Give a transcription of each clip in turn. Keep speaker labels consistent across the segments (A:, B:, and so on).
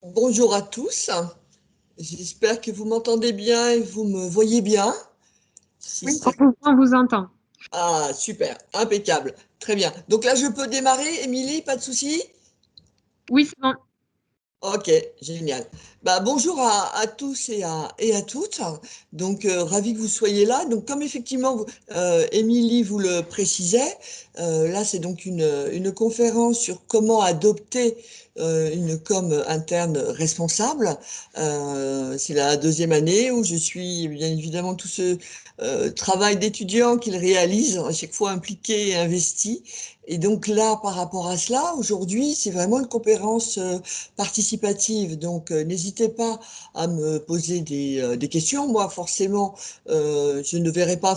A: Bonjour à tous, j'espère que vous m'entendez bien et vous me voyez bien. Si
B: Oui,
A: c'est-
B: on vous entend.
A: Ah, super, impeccable, très bien. Donc là, je peux démarrer, Émilie, pas de souci?
B: Oui, c'est bon.
A: Ok, génial. Bonjour à tous et à toutes. Donc, ravi que vous soyez là. Donc, comme effectivement, Émilie vous le précisait, là, c'est donc une conférence sur comment adopter une com interne responsable. C'est la deuxième année où je suis, bien évidemment, tout ce travail d'étudiant qu'il réalise, à chaque fois impliqué et investi. Et donc là, par rapport à cela, aujourd'hui, c'est vraiment une conférence participative. Donc, n'hésitez pas à me poser des questions. Moi, forcément, je ne verrai pas,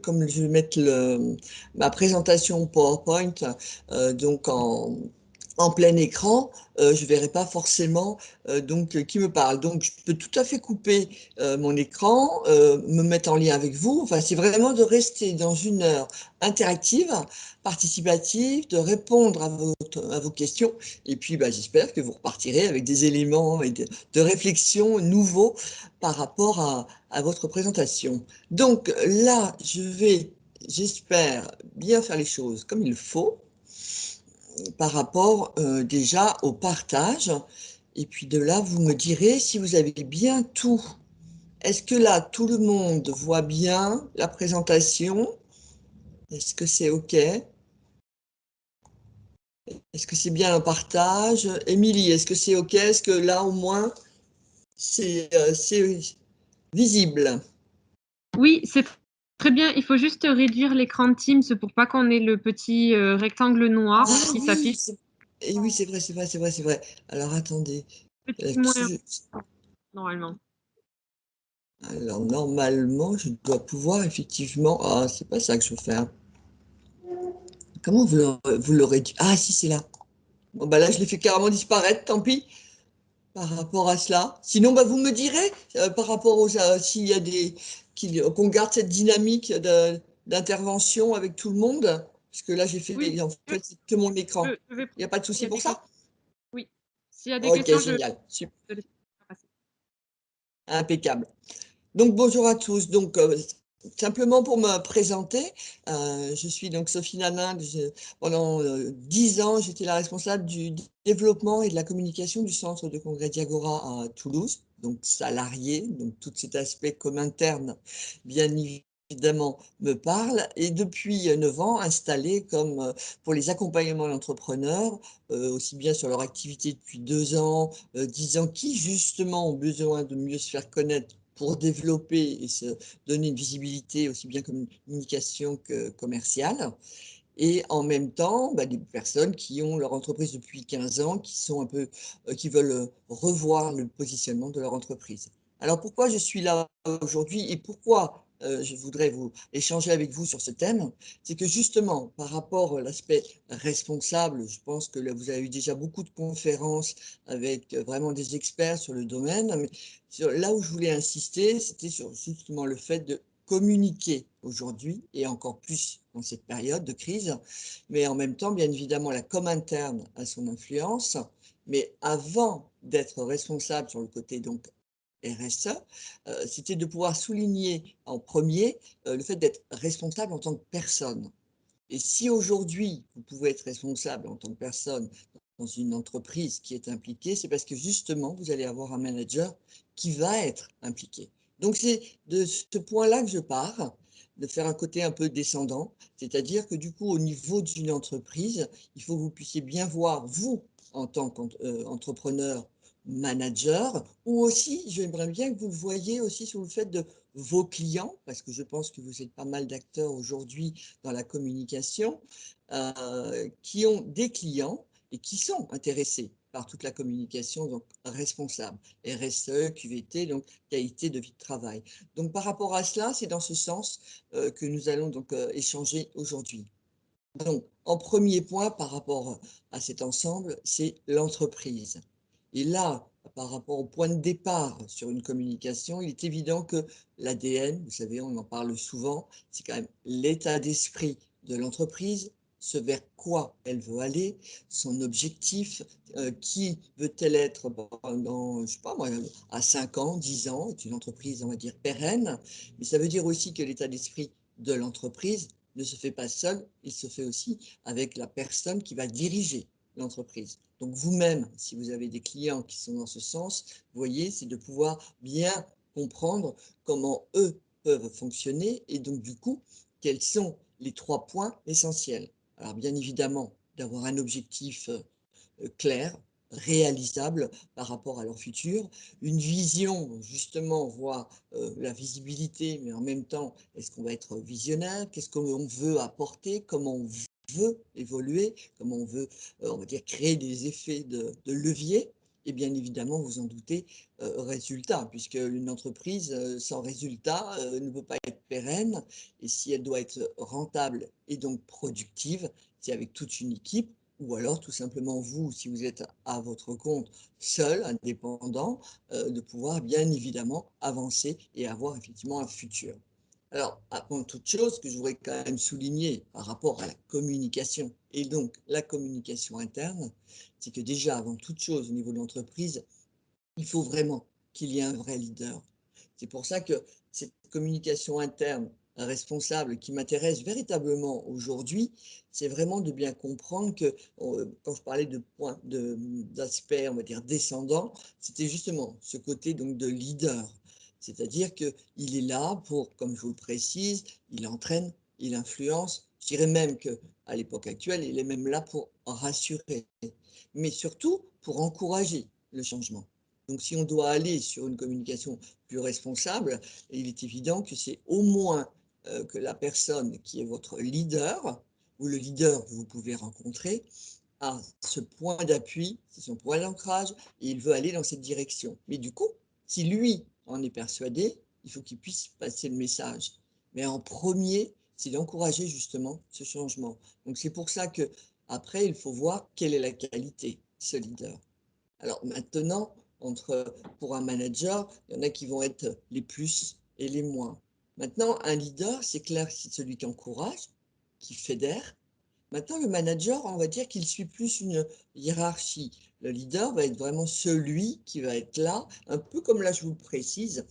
A: comme je vais mettre ma présentation PowerPoint, donc en plein écran, je ne verrai pas forcément qui me parle. Donc, je peux tout à fait couper mon écran, me mettre en lien avec vous. Enfin, c'est vraiment de rester dans une heure interactive, participative, de répondre à vos questions. Et puis, j'espère que vous repartirez avec des éléments et de réflexion nouveaux par rapport à votre présentation. Donc là, j'espère, bien faire les choses comme il faut par rapport déjà au partage. Et puis de là, vous me direz si vous avez bien tout. Est-ce que là, tout le monde voit bien la présentation? Est-ce que c'est OK? Est-ce que c'est bien un partage? Émilie, est-ce que c'est OK? Est-ce que là, au moins, c'est visible?
B: Oui, c'est très bien. Il faut juste réduire l'écran de Teams pour pas qu'on ait le petit rectangle noir
A: Ah
B: qui
A: oui,
B: s'affiche.
A: et oui, c'est vrai, c'est vrai, c'est vrai, c'est vrai. Alors attendez.
B: Petit moins
A: Là-dessus,
B: normalement.
A: alors normalement, je dois pouvoir effectivement. Ah, c'est pas ça que je veux faire. Comment vous l'aurez dit? Ah, si, c'est là. Bon, là, je l'ai fait carrément disparaître, tant pis, par rapport à cela. Sinon, vous me direz, par rapport s'il y a qu'on garde cette dynamique d'intervention avec tout le monde, parce que là,
B: Oui,
A: en fait, c'est que mon écran.
B: je vais
A: Il n'y a pas de
B: s'il y
A: souci
B: a
A: pour
B: des
A: ça?
B: questions. Oui, s'il y a des
A: Ok,
B: questions,
A: génial, super,
B: je laisse passer.
A: impeccable. Donc, bonjour à tous. Donc, simplement pour me présenter, je suis donc Sophie Nanin. Pendant 10 ans, j'étais la responsable du développement et de la communication du centre de congrès Diagora à Toulouse, donc salarié. Donc, tout cet aspect comme interne, bien évidemment, me parle. Et depuis 9 ans, installée comme pour les accompagnements d'entrepreneurs, aussi bien sur leur activité depuis 2 ans, 10 ans, qui justement ont besoin de mieux se faire connaître pour développer et se donner une visibilité aussi bien communication que commerciale. Et en même temps, des personnes qui ont leur entreprise depuis 15 ans, qui sont un peu, qui veulent revoir le positionnement de leur entreprise. Alors pourquoi je suis là aujourd'hui et pourquoi je voudrais échanger avec vous sur ce thème, c'est que justement, par rapport à l'aspect responsable, je pense que là, vous avez eu déjà beaucoup de conférences avec vraiment des experts sur le domaine, mais là où je voulais insister, c'était sur justement le fait de communiquer aujourd'hui, et encore plus dans cette période de crise, mais en même temps, bien évidemment, la com interne a son influence, mais avant d'être responsable sur le côté donc RSE, c'était de pouvoir souligner en premier le fait d'être responsable en tant que personne. Et si aujourd'hui, vous pouvez être responsable en tant que personne dans une entreprise qui est impliquée, c'est parce que justement, vous allez avoir un manager qui va être impliqué. Donc, c'est de ce point-là que je pars, de faire un côté un peu descendant, c'est-à-dire que du coup, au niveau d'une entreprise, il faut que vous puissiez bien voir, vous, en tant qu'entrepreneur, manager, ou aussi, j'aimerais bien que vous le voyiez aussi sur le fait de vos clients, parce que je pense que vous êtes pas mal d'acteurs aujourd'hui dans la communication, qui ont des clients et qui sont intéressés par toute la communication, donc responsable, RSE, QVT, donc qualité de vie de travail. Donc par rapport à cela, c'est dans ce sens que nous allons donc échanger aujourd'hui. Donc en premier point par rapport à cet ensemble, c'est l'entreprise. Et là, par rapport au point de départ sur une communication, il est évident que l'ADN, vous savez, on en parle souvent, c'est quand même l'état d'esprit de l'entreprise ce vers quoi elle veut aller, son objectif, qui veut-elle être pendant, je sais pas moi, à 5 ans, 10 ans, est une entreprise, on va dire, pérenne. Mais ça veut dire aussi que l'état d'esprit de l'entreprise ne se fait pas seul, il se fait aussi avec la personne qui va diriger l'entreprise. Donc vous-même, si vous avez des clients qui sont dans ce sens, vous voyez, c'est de pouvoir bien comprendre comment eux peuvent fonctionner et donc du coup, quels sont les 3 points essentiels. Alors bien évidemment, d'avoir un objectif clair, réalisable par rapport à leur futur, une vision justement, voir la visibilité, mais en même temps, est-ce qu'on va être visionnaire, qu'est-ce qu'on veut apporter, comment on veut évoluer, comment on veut, on va dire, créer des effets de levier. Et bien évidemment, vous en doutez, résultat, puisque une entreprise sans résultat ne peut pas être pérenne, et si elle doit être rentable et donc productive, c'est avec toute une équipe, ou alors tout simplement vous, si vous êtes à votre compte, seul, indépendant, de pouvoir bien évidemment avancer et avoir effectivement un futur. Alors, avant toute chose, ce que je voudrais quand même souligner par rapport à la communication, et donc la communication interne, c'est que déjà, avant toute chose, au niveau de l'entreprise, il faut vraiment qu'il y ait un vrai leader. C'est pour ça que cette communication interne responsable qui m'intéresse véritablement aujourd'hui, c'est vraiment de bien comprendre que, quand je parlais de points, d'aspects, on va dire, descendants, c'était justement ce côté donc de leader. C'est-à-dire qu'il est là pour, comme je vous le précise, il entraîne, il influence. Je dirais même qu'à l'époque actuelle, il est même là pour rassurer, mais surtout pour encourager le changement. Donc, si on doit aller sur une communication plus responsable, il est évident que c'est au moins que la personne qui est votre leader, ou le leader que vous pouvez rencontrer, a ce point d'appui, c'est son point d'ancrage, et il veut aller dans cette direction. Mais du coup, si lui en est persuadé, il faut qu'il puisse passer le message. Mais en premier, c'est d'encourager justement ce changement. Donc c'est pour ça que après, il faut voir quelle est la qualité de ce leader. Alors maintenant, pour un manager, il y en a qui vont être les plus et les moins. Maintenant, un leader, c'est clair, c'est celui qui encourage, qui fédère. Maintenant, le manager, on va dire qu'il suit plus une hiérarchie. Le leader va être vraiment celui qui va être là, un peu comme là, je vous le précise,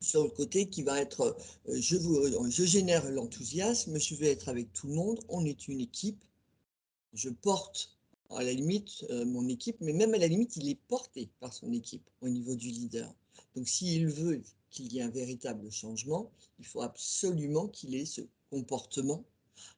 A: sur le côté qui va être, je génère l'enthousiasme, je vais être avec tout le monde, on est une équipe, je porte à la limite mon équipe, mais même à la limite, il est porté par son équipe au niveau du leader. Donc s'il veut qu'il y ait un véritable changement, il faut absolument qu'il ait ce comportement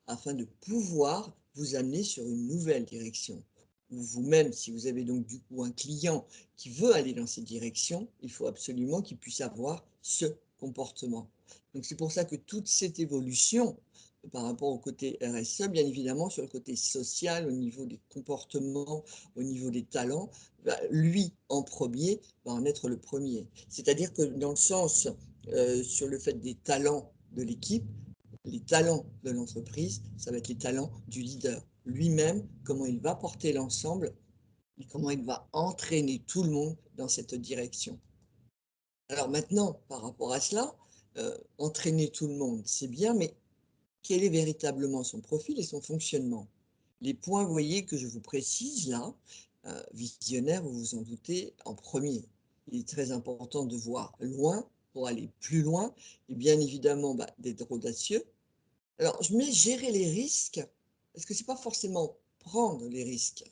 A: afin de pouvoir vous amener sur une nouvelle direction. Ou vous-même, si vous avez donc du coup un client qui veut aller dans cette direction, il faut absolument qu'il puisse avoir ce comportement. Donc c'est pour ça que toute cette évolution par rapport au côté RSE, bien évidemment, sur le côté social, au niveau des comportements, au niveau des talents, bah, lui, en premier, va en être le premier. C'est-à-dire que dans le sens, sur le fait des talents de l'équipe, les talents de l'entreprise, ça va être les talents du leader. Lui-même, comment il va porter l'ensemble et comment il va entraîner tout le monde dans cette direction. Alors maintenant, par rapport à cela, entraîner tout le monde, c'est bien, mais quel est véritablement son profil et son fonctionnement? Les points, vous voyez, que je vous précise là, visionnaire, vous vous en doutez, en premier. Il est très important de voir loin pour aller plus loin et bien évidemment bah, d'être audacieux. Alors, je mets gérer les risques, parce que c'est pas forcément prendre les risques,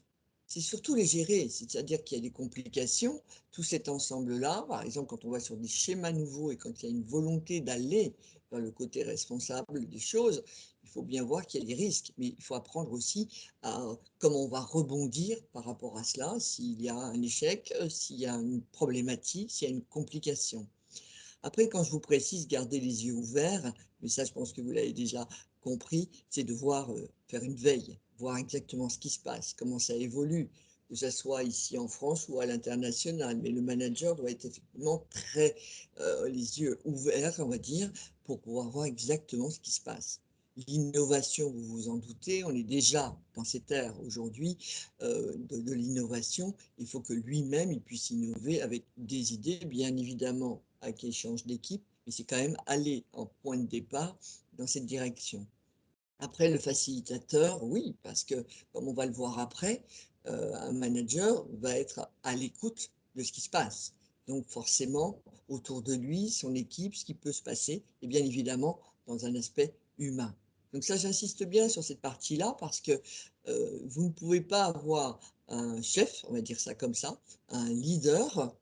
A: c'est surtout les gérer, c'est-à-dire qu'il y a des complications, tout cet ensemble-là, par exemple, quand on va sur des schémas nouveaux et quand il y a une volonté d'aller vers le côté responsable des choses, il faut bien voir qu'il y a des risques, mais il faut apprendre aussi à comment on va rebondir par rapport à cela, s'il y a un échec, s'il y a une problématique, s'il y a une complication. Après, quand je vous précise garder les yeux ouverts, mais ça, je pense que vous l'avez déjà compris, c'est de voir, faire une veille, voir exactement ce qui se passe, comment ça évolue, que ça soit ici en France ou à l'international. Mais le manager doit être effectivement très, les yeux ouverts, on va dire, pour pouvoir voir exactement ce qui se passe. L'innovation, vous vous en doutez, on est déjà dans cette ère aujourd'hui de l'innovation. Il faut que lui-même, il puisse innover avec des idées, bien évidemment, avec l'échange d'équipe, mais c'est quand même aller en point de départ dans cette direction. Après, le facilitateur, oui, parce que, comme on va le voir après, un manager va être à l'écoute de ce qui se passe. Donc forcément, autour de lui, son équipe, ce qui peut se passer, et bien évidemment, dans un aspect humain. Donc ça, j'insiste bien sur cette partie-là parce que vous ne pouvez pas avoir un chef, on va dire ça comme ça, un leader,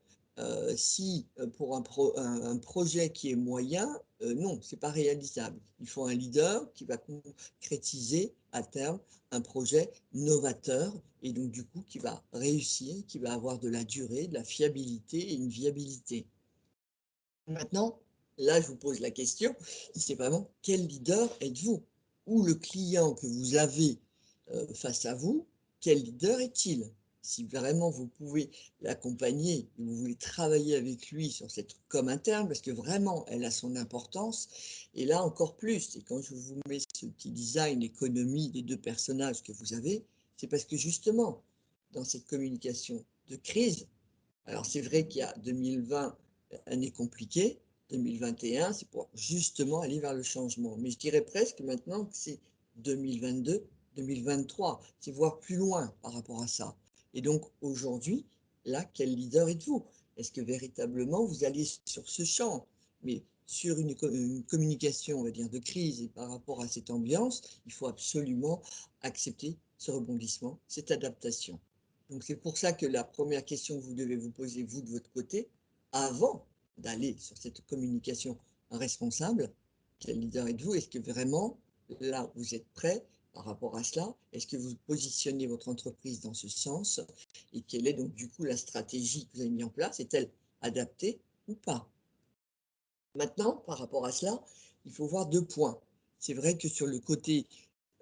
A: si pour un projet qui est moyen, non, c'est pas réalisable. Il faut un leader qui va concrétiser à terme un projet novateur et donc du coup qui va réussir, qui va avoir de la durée, de la fiabilité et une viabilité. Maintenant, là, je vous pose la question, c'est vraiment quel leader êtes-vous? Ou le client que vous avez face à vous, quel leader est-il? Si vraiment vous pouvez l'accompagner et vous voulez travailler avec lui sur cette com interne, parce que vraiment, elle a son importance. Et là, encore plus, et quand je vous mets ce petit design économie des deux personnages que vous avez, c'est parce que justement, dans cette communication de crise, alors c'est vrai qu'il y a 2020, année compliquée, 2021, c'est pour justement aller vers le changement. Mais je dirais presque maintenant que c'est 2022, 2023, c'est voir plus loin par rapport à ça. Et donc aujourd'hui, là, quel leader êtes-vous? Est-ce que véritablement vous allez sur ce champ, mais sur une communication, on va dire, de crise et par rapport à cette ambiance, il faut absolument accepter ce rebondissement, cette adaptation. Donc c'est pour ça que la première question que vous devez vous poser, vous de votre côté, avant d'aller sur cette communication responsable, quel leader êtes-vous? Est-ce que vraiment, là, vous êtes prêt par rapport à cela? Est-ce que vous positionnez votre entreprise dans ce sens? Et quelle est donc du coup la stratégie que vous avez mise en place? Est-elle adaptée ou pas? Maintenant, par rapport à cela, il faut voir deux points. C'est vrai que sur le côté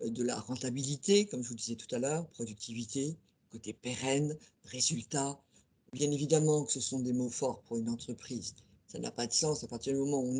A: de la rentabilité, comme je vous disais tout à l'heure, productivité, côté pérenne, résultat. Bien évidemment que ce sont des mots forts pour une entreprise. Ça n'a pas de sens à partir du moment où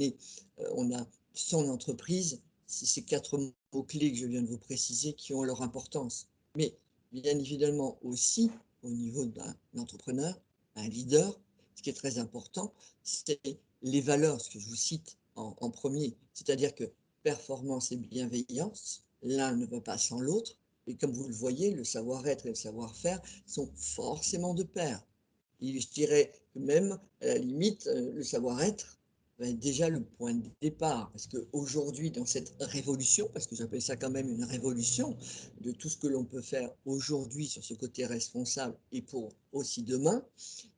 A: on a son entreprise, c'est ces quatre mots-clés que je viens de vous préciser qui ont leur importance. Mais bien évidemment aussi, au niveau d'un entrepreneur, un leader, ce qui est très important, c'est les valeurs, ce que je vous cite en premier, c'est-à-dire que performance et bienveillance, l'un ne va pas sans l'autre. Et comme vous le voyez, le savoir-être et le savoir-faire sont forcément de pair. Et je dirais que même, à la limite, le savoir-être va être déjà le point de départ. Parce qu'aujourd'hui, dans cette révolution, parce que j'appelle ça quand même une révolution, de tout ce que l'on peut faire aujourd'hui sur ce côté responsable et pour aussi demain,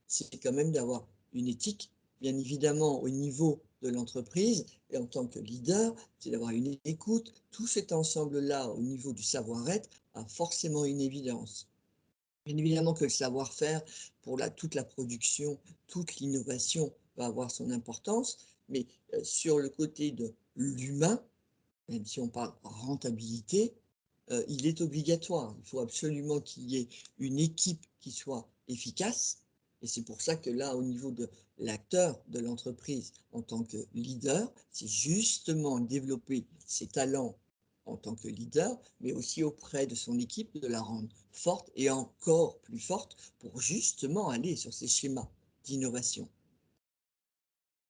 A: c'est quand même d'avoir une éthique, bien évidemment au niveau de l'entreprise et en tant que leader, c'est d'avoir une écoute. Tout cet ensemble-là au niveau du savoir-être a forcément une évidence. Bien évidemment que le savoir-faire pour toute la production, toute l'innovation va avoir son importance, mais sur le côté de l'humain, même si on parle rentabilité, il est obligatoire. Il faut absolument qu'il y ait une équipe qui soit efficace. Et c'est pour ça que là, au niveau de l'acteur de l'entreprise en tant que leader, c'est justement développer ses talents en tant que leader, mais aussi auprès de son équipe, de la rendre forte et encore plus forte pour justement aller sur ces schémas d'innovation.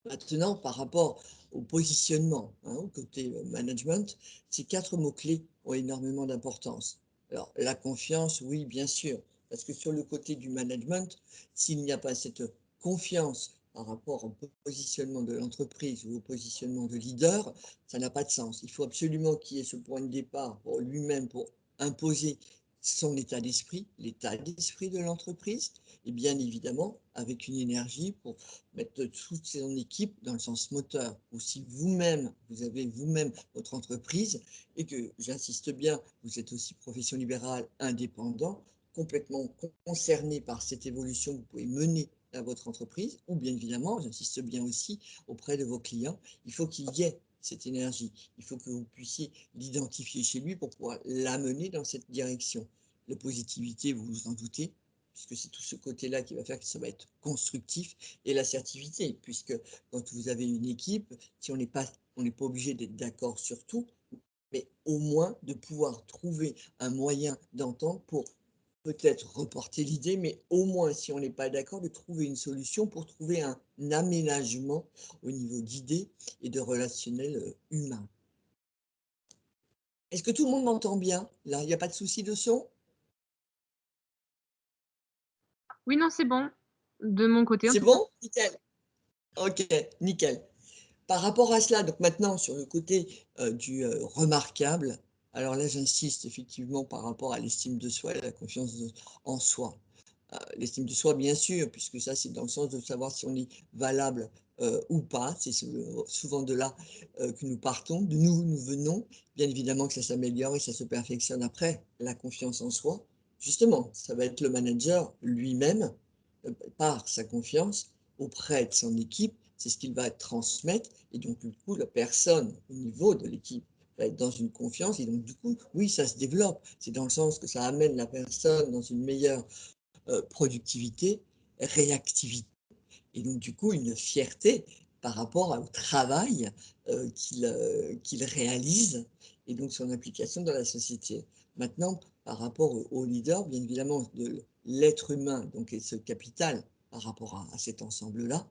A: Maintenant, par rapport au positionnement, hein, au côté management, ces quatre mots-clés ont énormément d'importance. Alors, la confiance, oui, bien sûr, parce que sur le côté du management, s'il n'y a pas cette confiance par rapport au positionnement de l'entreprise ou au positionnement de leader, ça n'a pas de sens. Il faut absolument qu'il y ait ce point de départ pour lui-même, pour imposer son état d'esprit, l'état d'esprit de l'entreprise, et bien évidemment avec une énergie pour mettre toute son équipe dans le sens moteur. Ou si vous-même, vous avez vous-même votre entreprise et que, j'insiste bien, vous êtes aussi profession libérale indépendant, complètement concerné par cette évolution que vous pouvez mener à votre entreprise, ou bien évidemment, j'insiste bien aussi, auprès de vos clients, il faut qu'il y ait cette énergie. Il faut que vous puissiez l'identifier chez lui pour pouvoir l'amener dans cette direction. La positivité, vous vous en doutez, puisque c'est tout ce côté-là qui va faire que ça va être constructif, et l'assertivité, puisque quand vous avez une équipe, si on n'est pas obligé d'être d'accord sur tout, mais au moins de pouvoir trouver un moyen d'entendre pour peut-être reporter l'idée, mais au moins, si on n'est pas d'accord, de trouver une solution pour trouver un aménagement au niveau d'idées et de relationnel humain. Est-ce que tout le monde m'entend bien? Là, il n'y a pas de souci de son?
B: Oui, non, c'est bon, de mon côté en
A: C'est
B: tout cas.
A: bon? Nickel. OK, nickel. Par rapport à cela, donc maintenant sur le côté, remarquable, alors là j'insiste effectivement par rapport à l'estime de soi et la confiance en soi. L'estime de soi bien sûr, puisque ça c'est dans le sens de savoir si on est valable, ou pas. C'est souvent de là, que nous partons, de nous venons. Bien évidemment que ça s'améliore et ça se perfectionne après. La confiance en soi, justement, ça va être le manager lui-même, par sa confiance auprès de son équipe, c'est ce qu'il va transmettre et donc du coup la personne au niveau de l'équipe va être dans une confiance et donc du coup, oui, ça se développe. C'est dans le sens que ça amène la personne dans une meilleure, productivité, réactivité et donc du coup une fierté par rapport au travail, qu'il réalise et donc son implication dans la société. Maintenant, par rapport au leader, bien évidemment, de l'être humain, donc et ce capital par rapport à cet ensemble-là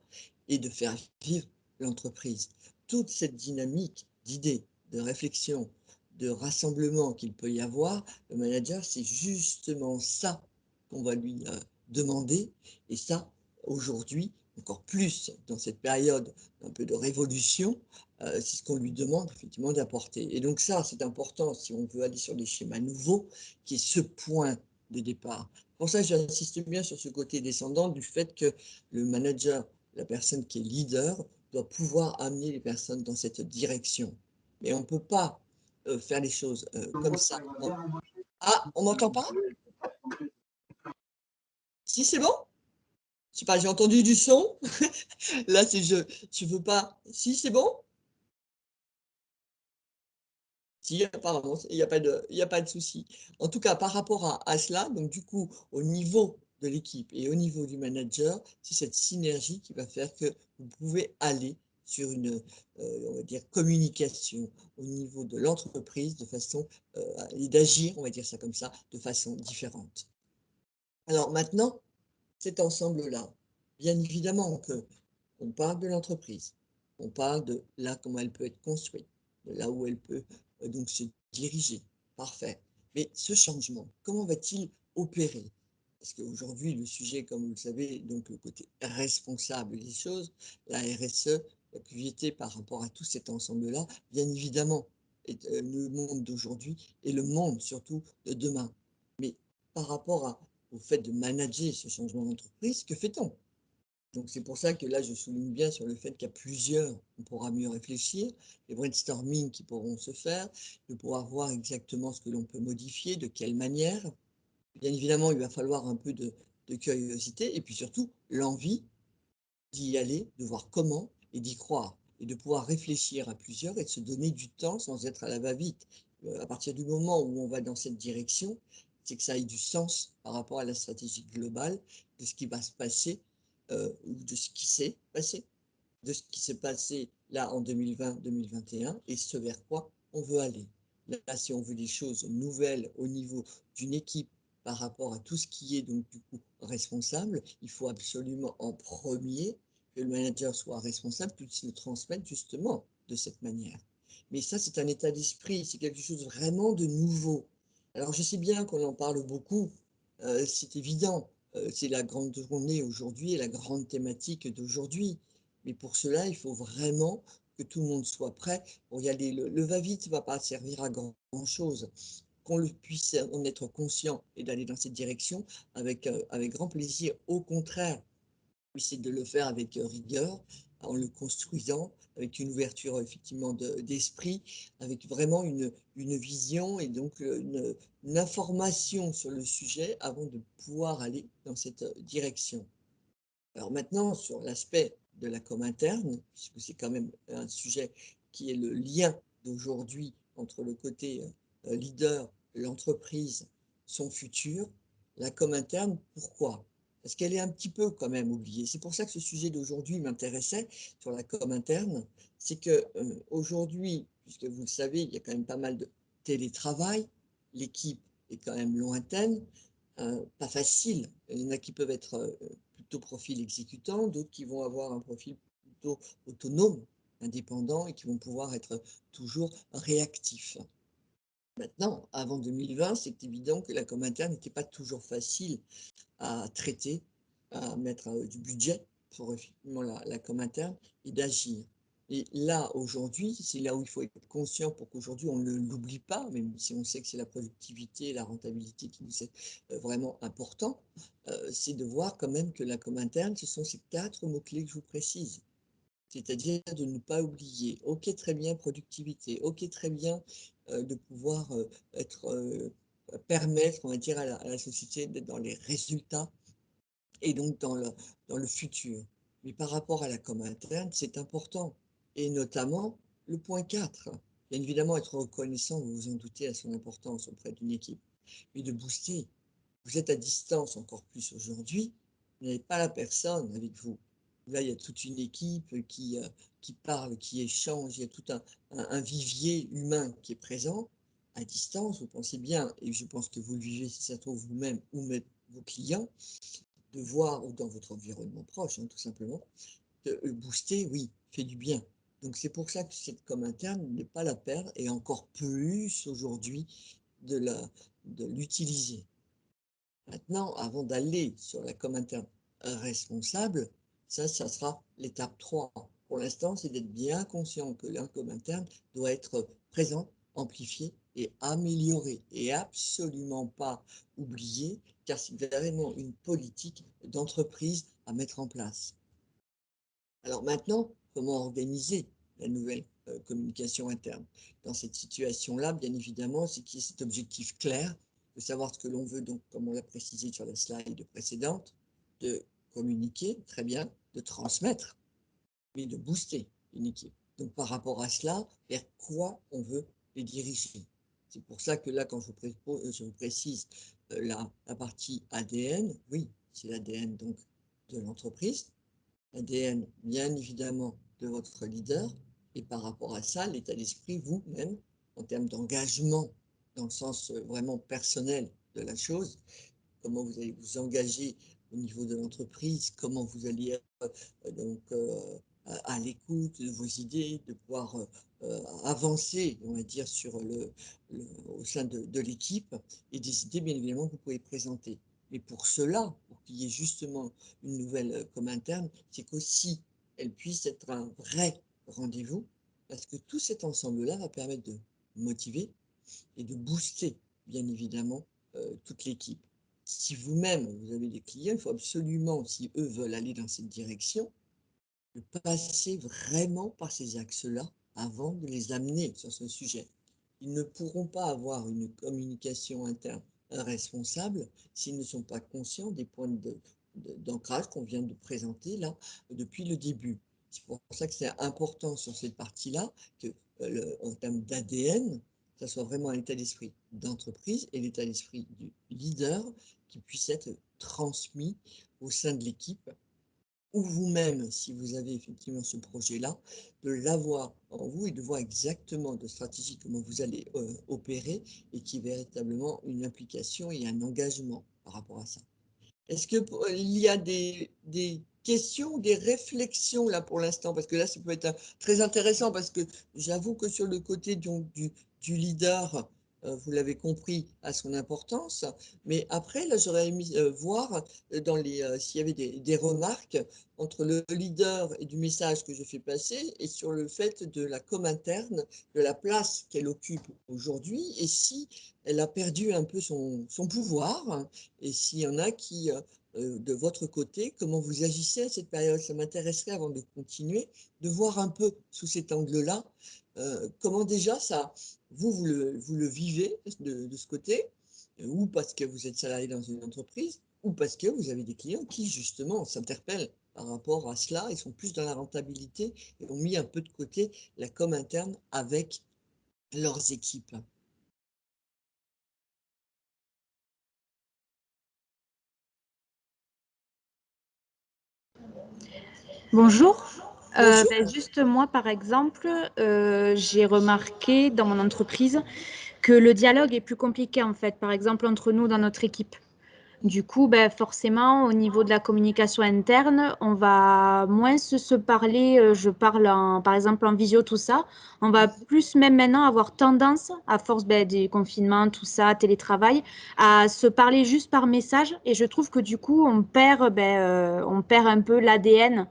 A: et de faire vivre l'entreprise. Toute cette dynamique d'idées, de réflexion, de rassemblement qu'il peut y avoir, le manager, c'est justement ça qu'on va lui, demander et ça, aujourd'hui, encore plus dans cette période un peu de révolution, c'est ce qu'on lui demande effectivement d'apporter. Et donc ça, c'est important si on veut aller sur des schémas nouveaux, qui est ce point de départ. Pour ça, j'insiste bien sur ce côté descendant du fait que le manager, la personne qui est leader, doit pouvoir amener les personnes dans cette direction. Mais on ne peut pas faire les choses comme ça. Ah, on m'entend pas? Si, c'est bon? Je sais pas, j'ai entendu du son. Là, c'est je tu veux pas si, c'est bon? Si, apparemment, il y a pas de souci. En tout cas, par rapport à cela, donc du coup, au niveau de l'équipe et au niveau du manager, c'est cette synergie qui va faire que vous pouvez aller sur une, on va dire communication au niveau de l'entreprise de façon, et d'agir, on va dire ça comme ça, de façon différente. Alors maintenant, cet ensemble-là, bien évidemment que on parle de l'entreprise, on parle de là comment elle peut être construite, de là où elle peut, donc se diriger. Parfait. Mais ce changement, comment va-t-il opérer? Parce qu'aujourd'hui, le sujet, comme vous le savez, donc le côté responsable des choses, la RSE, la QVT par rapport à tout cet ensemble-là, bien évidemment, est, le monde d'aujourd'hui et le monde surtout de demain. Mais par rapport au fait de manager ce changement d'entreprise, que fait-on? Donc c'est pour ça que là, je souligne bien sur le fait qu'à plusieurs, on pourra mieux réfléchir, les brainstorming qui pourront se faire, de pouvoir voir exactement ce que l'on peut modifier, de quelle manière. Bien évidemment, il va falloir un peu de curiosité et puis surtout l'envie d'y aller, de voir comment et d'y croire et de pouvoir réfléchir à plusieurs et de se donner du temps sans être à la va-vite. À partir du moment où on va dans cette direction, c'est que ça ait du sens par rapport à la stratégie globale de ce qui va se passer, ou de ce qui s'est passé, de ce qui s'est passé là en 2020-2021 et ce vers quoi on veut aller. Là, si on veut des choses nouvelles au niveau d'une équipe par rapport à tout ce qui est donc du coup responsable, il faut absolument en premier que le manager soit responsable, puisse le transmettre justement de cette manière. Mais ça, c'est un état d'esprit, c'est quelque chose vraiment de nouveau. Alors, je sais bien qu'on en parle beaucoup, c'est évident, c'est la grande journée aujourd'hui et la grande thématique d'aujourd'hui. Mais pour cela, il faut vraiment que tout le monde soit prêt pour y aller. Le va-vite ne va pas servir à grand-chose. Qu'on le puisse en être conscient et d'aller dans cette direction avec grand plaisir. Au contraire, c'est de le faire avec rigueur, en le construisant, avec une ouverture effectivement d'esprit, avec vraiment une vision et donc une information sur le sujet avant de pouvoir aller dans cette direction. Alors maintenant, sur l'aspect de la com interne, puisque c'est quand même un sujet qui est le lien d'aujourd'hui entre le côté leader, l'entreprise, son futur, la com interne, pourquoi? Parce qu'elle est un petit peu quand même oubliée. C'est pour ça que ce sujet d'aujourd'hui m'intéressait sur la com interne. C'est que aujourd'hui, puisque vous le savez, il y a quand même pas mal de télétravail, l'équipe est quand même lointaine, pas facile. Il y en a qui peuvent être plutôt profil exécutant, d'autres qui vont avoir un profil plutôt autonome, indépendant et qui vont pouvoir être toujours réactifs. Maintenant, avant 2020, c'est évident que la com interne n'était pas toujours facile à traiter, à mettre du budget pour effectivement la com interne et d'agir. Et là, aujourd'hui, c'est là où il faut être conscient pour qu'aujourd'hui, on ne l'oublie pas, même si on sait que c'est la productivité et la rentabilité qui nous est vraiment important, c'est de voir quand même que la com interne, ce sont ces 4 mots-clés que je vous précise. C'est-à-dire de ne pas oublier, ok, très bien, productivité, ok, très bien, de pouvoir être, permettre, on va dire, à la société d'être dans les résultats et donc dans le futur. Mais par rapport à la com interne, c'est important. Et notamment le point 4. Bien évidemment, être reconnaissant, vous vous en doutez, à son importance auprès d'une équipe, mais de booster. Vous êtes à distance encore plus aujourd'hui, vous n'avez pas la personne avec vous. Là, il y a toute une équipe qui parle, qui échange, il y a tout un vivier humain qui est présent. À distance, vous pensez bien, et je pense que vous le vivez si ça se trouve vous-même ou même vos clients, de voir, ou dans votre environnement proche, hein, tout simplement, de booster, oui, fait du bien. Donc c'est pour ça que cette com interne n'est pas la perdre et encore plus aujourd'hui de l'utiliser. Maintenant, avant d'aller sur la com interne responsable, ça sera l'étape 3. Pour l'instant, c'est d'être bien conscient que la com interne doit être présente, amplifiée et améliorée, et absolument pas oubliée, car c'est vraiment une politique d'entreprise à mettre en place. Alors maintenant, comment organiser la nouvelle communication interne? Dans cette situation-là, bien évidemment, c'est qu'il y ait cet objectif clair de savoir ce que l'on veut, donc, comme on l'a précisé sur la slide précédente, de communiquer, très bien, de transmettre, mais de booster une équipe. Donc, par rapport à cela, vers quoi on veut les diriger. C'est pour ça que là, quand je vous précise la partie ADN, oui, c'est l'ADN donc de l'entreprise, l'ADN, bien évidemment, de votre leader, et par rapport à ça, l'état d'esprit, vous-même, en termes d'engagement, dans le sens vraiment personnel de la chose, comment vous allez vous engager au niveau de l'entreprise, comment vous allez être donc, à l'écoute de vos idées, de pouvoir avancer, on va dire, au sein de l'équipe, et des idées, bien évidemment, que vous pouvez présenter. Mais pour cela, pour qu'il y ait justement une nouvelle com interne, c'est qu'aussi elle puisse être un vrai rendez-vous, parce que tout cet ensemble-là va permettre de motiver et de booster, bien évidemment, toute l'équipe. Si vous-même, vous avez des clients, il faut absolument, si eux veulent aller dans cette direction, de passer vraiment par ces axes-là avant de les amener sur ce sujet. Ils ne pourront pas avoir une communication interne responsable s'ils ne sont pas conscients des points d'ancrage qu'on vient de présenter là depuis le début. C'est pour ça que c'est important sur cette partie-là que, en termes d'ADN, ça soit vraiment un état d'esprit d'entreprise et l'état d'esprit du leader qui puisse être transmis au sein de l'équipe, ou vous-même, si vous avez effectivement ce projet-là, de l'avoir en vous et de voir exactement de stratégie comment vous allez opérer, et qui est véritablement une implication et un engagement par rapport à ça. Est-ce qu'il y a des questions, des réflexions là pour l'instant? Parce que là, ça peut être très intéressant, parce que j'avoue que sur le côté du leader, vous l'avez compris, à son importance. Mais après, là, j'aurais aimé voir s'il y avait des remarques entre le leader et du message que je fais passer, et sur le fait de la com interne, de la place qu'elle occupe aujourd'hui, et si elle a perdu un peu son pouvoir, et s'il y en a qui, de votre côté, comment vous agissez à cette période? Ça m'intéresserait, avant de continuer, de voir un peu sous cet angle-là, comment déjà ça, vous le vivez de ce côté, ou parce que vous êtes salarié dans une entreprise, ou parce que vous avez des clients qui, justement, s'interpellent par rapport à cela, ils sont plus dans la rentabilité et ont mis un peu de côté la com interne avec leurs équipes.
C: Bonjour.
A: Bonjour.
C: Juste moi, par exemple, j'ai remarqué dans mon entreprise que le dialogue est plus compliqué, en fait, par exemple, entre nous dans notre équipe. Du coup, ben, forcément, au niveau de la communication interne, on va moins se parler. Je parle par exemple en visio, tout ça. On va plus même maintenant avoir tendance, à force ben, des confinements, tout ça, télétravail, à se parler juste par message. Et je trouve que du coup, on perd un peu l'ADN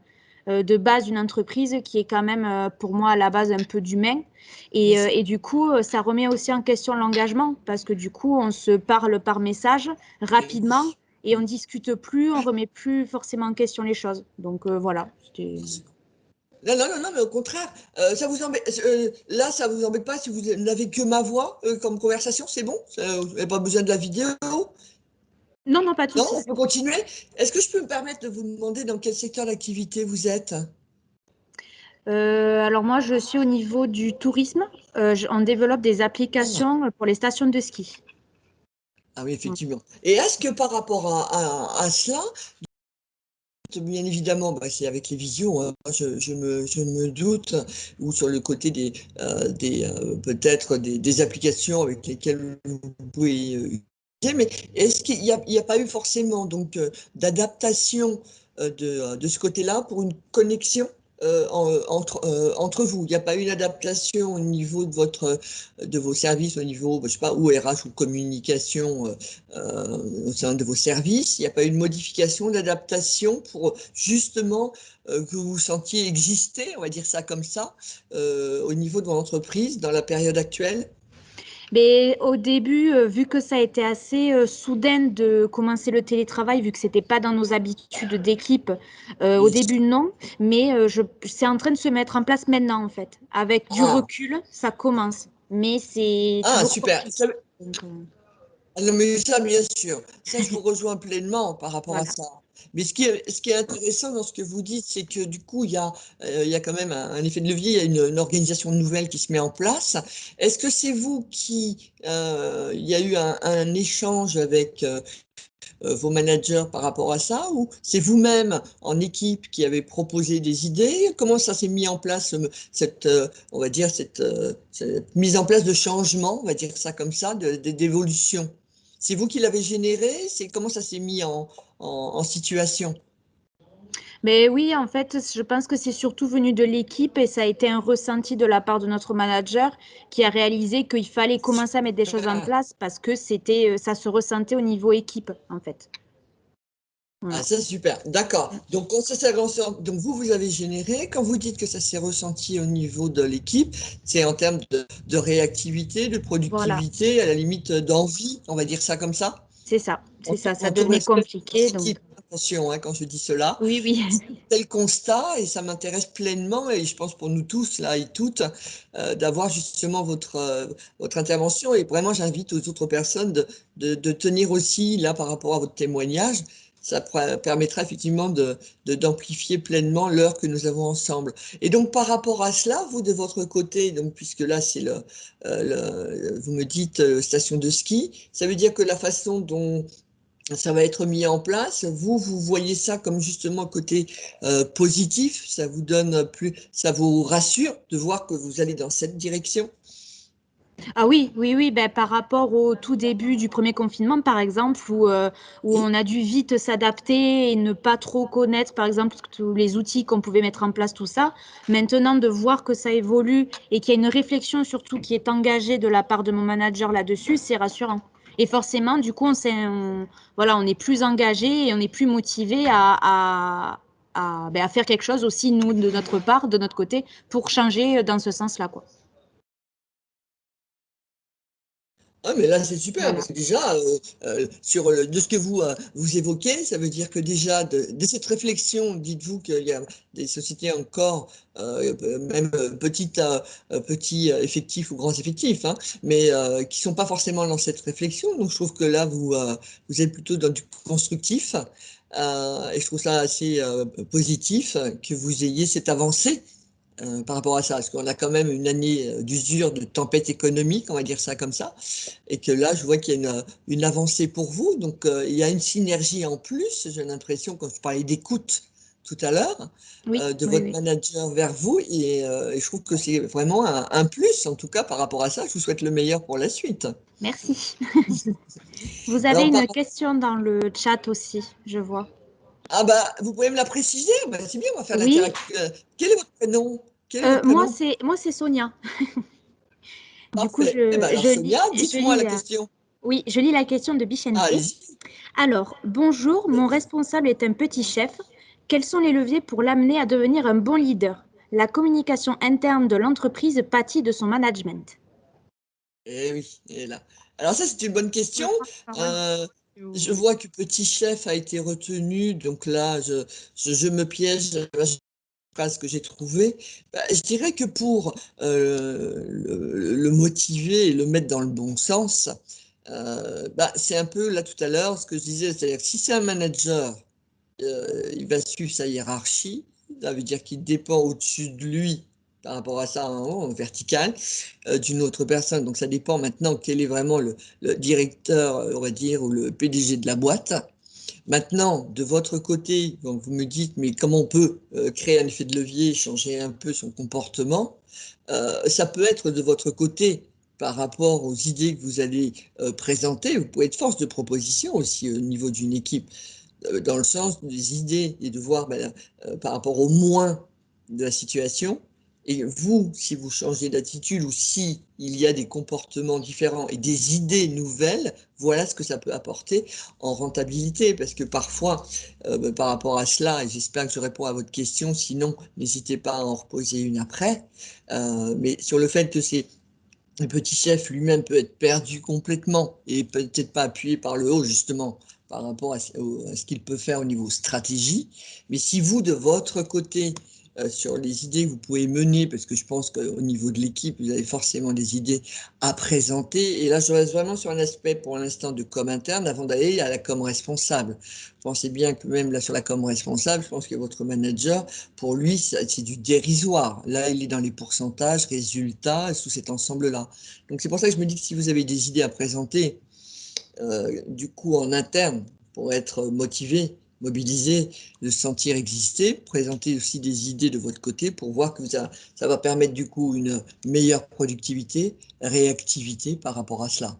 C: de base d'une entreprise qui est quand même, pour moi, à la base, un peu d'humain. Et du coup, ça remet aussi en question l'engagement parce que du coup, on se parle par message rapidement et on discute plus, on remet plus forcément en question les choses. Donc voilà.
A: Non, non, non, non, mais au contraire, ça vous embête, là, ça vous embête pas si vous n'avez que ma voix comme conversation, c'est bon? Vous n'avez pas besoin de la vidéo?
C: Non, non, pas de
A: Non,
C: souci.
A: on peut continuer. Est-ce que je peux me permettre de vous demander dans quel secteur d'activité vous êtes?
C: Alors moi, je suis au niveau du tourisme. On développe des
A: Ah,
C: applications pour les stations de ski.
A: ah oui, effectivement. Et est-ce que par rapport à cela, bien évidemment, bah, c'est avec les visios, hein, je me doute, ou sur le côté peut-être des applications avec lesquelles vous pouvez utiliser, mais est-ce il n'y a pas eu forcément donc d'adaptation de ce côté-là pour une connexion entre vous? Il n'y a pas eu une adaptation au niveau de vos services, au niveau, je sais pas, ou RH ou communication au sein de vos services? Il n'y a pas eu de modification, d'adaptation pour justement que vous vous sentiez exister, on va dire ça comme ça, au niveau de votre entreprise dans la période actuelle?
C: Mais au début, vu que ça a été assez soudain de commencer le télétravail, vu que c'était pas dans nos habitudes d'équipe, au début non, mais c'est en train de se mettre en place maintenant en fait. Avec du
A: Ah,
C: recul, ça commence, mais c'est
A: ah,
C: toujours
A: super.
C: compliqué. Donc,
A: Ah non, mais ça, bien sûr, ça, je vous rejoins pleinement par rapport à
C: voilà.
A: ça. Mais ce qui est intéressant dans ce que vous dites, c'est que du coup, il y a quand même un effet de levier, il y a une organisation nouvelle qui se met en place. Est-ce que c'est vous il y a eu un échange avec vos managers par rapport à ça, ou c'est vous-même en équipe qui avez proposé des idées? Comment ça s'est mis en place, on va dire, cette mise en place de changement, on va dire ça comme ça, d'évolution? C'est vous qui l'avez généré? Comment ça s'est mis en situation?
C: Mais oui, en fait, je pense que c'est surtout venu de l'équipe et ça a été un ressenti de la part de notre manager qui a réalisé qu'il fallait commencer à mettre des choses en
A: Ah,
C: place parce que ça se ressentait au niveau équipe, en fait.
A: ah,
C: Voilà.
A: ça, super. D'accord. Donc, quand ça s'est ressenti, donc vous avez généré. Quand vous dites que ça s'est ressenti au niveau de l'équipe, c'est en termes de réactivité, de
C: Voilà,
A: productivité, à la limite d'envie, on va dire ça comme ça?
C: c'est ça, c'est ça. Ça
A: En tout
C: devenait
A: respect de
C: compliqué, donc
A: l'équipe, attention hein, quand je dis cela.
C: oui, oui.
A: C'est le constat et ça m'intéresse pleinement et je pense pour nous tous là et toutes d'avoir justement votre intervention et vraiment j'invite aux autres personnes de tenir aussi là par rapport à votre témoignage. Ça permettra effectivement d'amplifier pleinement l'heure que nous avons ensemble. Et donc par rapport à cela, vous de votre côté, donc puisque là c'est vous me dites station de ski, ça veut dire que la façon dont ça va être mis en place. Vous voyez ça comme justement côté positif. Ça vous donne plus, ça vous rassure de voir que vous allez dans cette direction.
C: Ah oui, oui, oui, ben, par rapport au tout début du premier confinement, par exemple, où
A: Oui.
C: on a dû vite s'adapter et ne pas trop connaître, par exemple, tous les outils qu'on pouvait mettre en place, tout ça. Maintenant, de voir que ça évolue et qu'il y a une réflexion surtout qui est engagée de la part de mon manager là-dessus, c'est rassurant. Et forcément, du coup, voilà, on est plus engagé et on est plus motivé à faire quelque chose aussi, nous, de notre part, de notre côté, pour changer dans ce sens-là, quoi.
A: Ah, mais là, c'est super,
C: Voilà.
A: parce que déjà, de ce que vous évoquez, ça veut dire que déjà, de cette réflexion, dites-vous qu'il y a des sociétés encore, même petits effectifs ou grands effectifs, hein, mais qui sont pas forcément dans cette réflexion. Donc, je trouve que là, vous êtes plutôt dans du constructif, et je trouve ça assez positif que vous ayez cette avancée par rapport à ça, parce qu'on a quand même une année d'usure, de tempête économique, on va dire ça comme ça, et que là, je vois qu'il y a une avancée pour vous, donc il y a une synergie en plus, j'ai l'impression, quand je parlais d'écoute tout à l'heure,
C: Oui,
A: de
C: oui,
A: votre
C: oui.
A: manager vers vous, et je trouve que c'est vraiment un plus, en tout cas, par rapport à ça, je vous souhaite le meilleur pour la suite.
C: Merci. Vous avez
A: Alors,
C: une question dans le chat aussi, je vois.
A: ah bah, vous pouvez me la préciser? Bah, c'est bien, on va faire
C: Oui,
A: l'interaction. Quel est votre prénom? Quel est votre
C: moi
A: prénom?
C: c'est Sonia. Du coup,
A: Parfait. Eh ben alors, Sonia,
C: je
A: dites-moi
C: lis
A: la question.
C: oui, je lis la question de
A: Ah,
C: Bichente.
A: allez-y.
C: Alors, bonjour, mon responsable est un petit chef. Quels sont les leviers pour l'amener à devenir un bon leader? La communication interne de l'entreprise pâtit de son management.
A: Eh oui, elle est là. Alors ça, c'est une bonne
B: Je
A: question.
B: prends la parole
A: Euh,
B: si vous
A: je
B: voulez.
A: vois que Petit Chef a été retenu, donc là, je me piège à la phrase que j'ai trouvée. Bah, je dirais que pour le motiver et le mettre dans le bon sens, bah, c'est un peu là tout à l'heure ce que je disais, c'est-à-dire que si c'est un manager, il va suivre sa hiérarchie, ça veut dire qu'il dépend au-dessus de lui par rapport à ça en vertical d'une autre personne. Donc ça dépend maintenant quel est vraiment le directeur, on va dire, ou le PDG de la boîte. Maintenant, de votre côté, donc vous me dites, mais comment on peut créer un effet de levier, changer un peu son comportement? Ça peut être de votre côté par rapport aux idées que vous allez présenter. Vous pouvez être force de proposition aussi au niveau d'une équipe dans le sens des idées et de voir ben, par rapport au moins de la situation. Et vous, si vous changez d'attitude ou si il y a des comportements différents et des idées nouvelles, voilà ce que ça peut apporter en rentabilité. Parce que parfois, par rapport à cela, et j'espère que je réponds à votre question, sinon n'hésitez pas à en reposer une après, mais sur le fait que c'est le petit chef lui-même peut être perdu complètement et peut-être pas appuyé par le haut, justement, par rapport à ce qu'il peut faire au niveau stratégie. Mais si vous, de votre côté, sur les idées que vous pouvez mener, parce que je pense qu'au niveau de l'équipe, vous avez forcément des idées à présenter. Et là, je reste vraiment sur un aspect pour l'instant de com interne avant d'aller à la com responsable. Pensez bien que même là sur la com responsable, je pense que votre manager, pour lui, c'est du dérisoire. Là, il est dans les pourcentages, résultats, sous cet ensemble-là. Donc c'est pour ça que je me dis que si vous avez des idées à présenter, du coup en interne, pour être motivé, mobilisé, de se sentir exister, présenter aussi des idées de votre côté pour voir que ça va permettre du coup une meilleure productivité, réactivité par rapport à cela.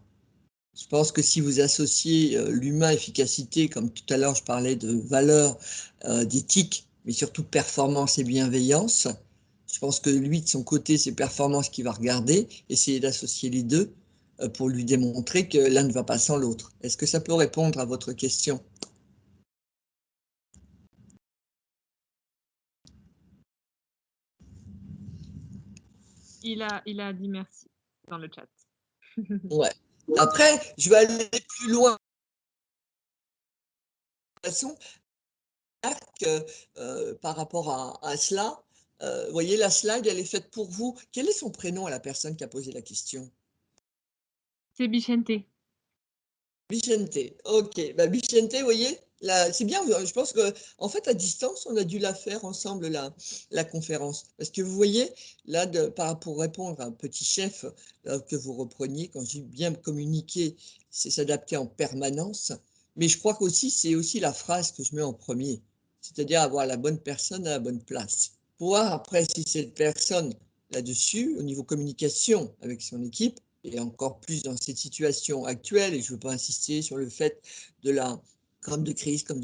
A: Je pense que si vous associez l'humain efficacité, comme tout à l'heure je parlais de valeurs, d'éthique, mais surtout performance et bienveillance, je pense que lui, de son côté, c'est performance qu'il va regarder, essayer d'associer les deux pour lui démontrer que l'un ne va pas sans l'autre. Est-ce que ça peut répondre à votre question?
B: Il a dit merci dans le chat.
A: Ouais. Après, je vais aller plus loin. De toute façon, que, par rapport à cela, vous voyez, la slide, elle est faite pour vous. Quel est son prénom à la personne qui a posé la question?
B: C'est Bichente.
A: Vicente, ok. Bah, Vicente, vous voyez, là, c'est bien, je pense que en fait, à distance, on a dû la faire ensemble, la conférence. Parce que vous voyez, là, pour répondre à un petit chef que vous repreniez, quand je dis bien communiquer, c'est s'adapter en permanence. Mais je crois qu'aussi, c'est aussi la phrase que je mets en premier, c'est-à-dire avoir la bonne personne à la bonne place. Pour voir après si cette personne là-dessus, au niveau communication avec son équipe, et encore plus dans cette situation actuelle, et je ne veux pas insister sur le fait de la comme de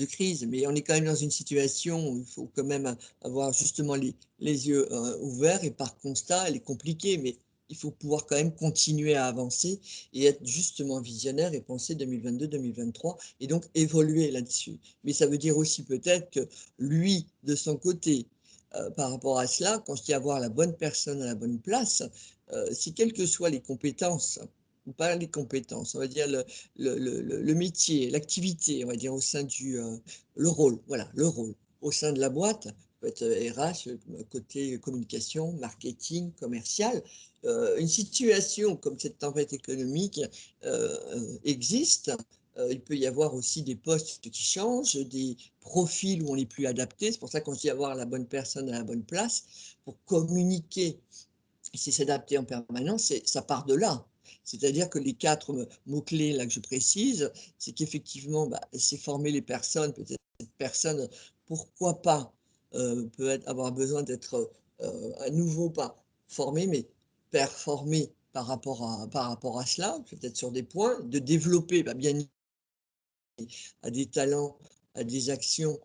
A: crise, mais on est quand même dans une situation où il faut quand même avoir justement les yeux ouverts, et par constat, elle est compliquée, mais il faut pouvoir quand même continuer à avancer et être justement visionnaire et penser 2022-2023 et donc évoluer là-dessus. Mais ça veut dire aussi peut-être que lui, de son côté, par rapport à cela, quand je dis avoir la bonne personne à la bonne place, si quelles que soient les compétences, ou pas les compétences, on va dire le métier, l'activité, on va dire au sein le rôle, voilà, le rôle au sein de la boîte, peut être RH, côté communication, marketing, commercial, une situation comme cette tempête économique existe. Il peut y avoir aussi des postes qui changent, des profils où on n'est plus adapté. C'est pour ça qu'on dit avoir la bonne personne à la bonne place pour communiquer c'est s'adapter en permanence, ça part de là. C'est-à-dire que les 4 mots-clés là que je précise, c'est qu'effectivement, bah, c'est former les personnes, peut-être cette personne, pourquoi pas, avoir besoin d'être à nouveau pas formée, mais performée par rapport à cela, peut-être sur des points, de développer, bah, bien à des talents, à des actions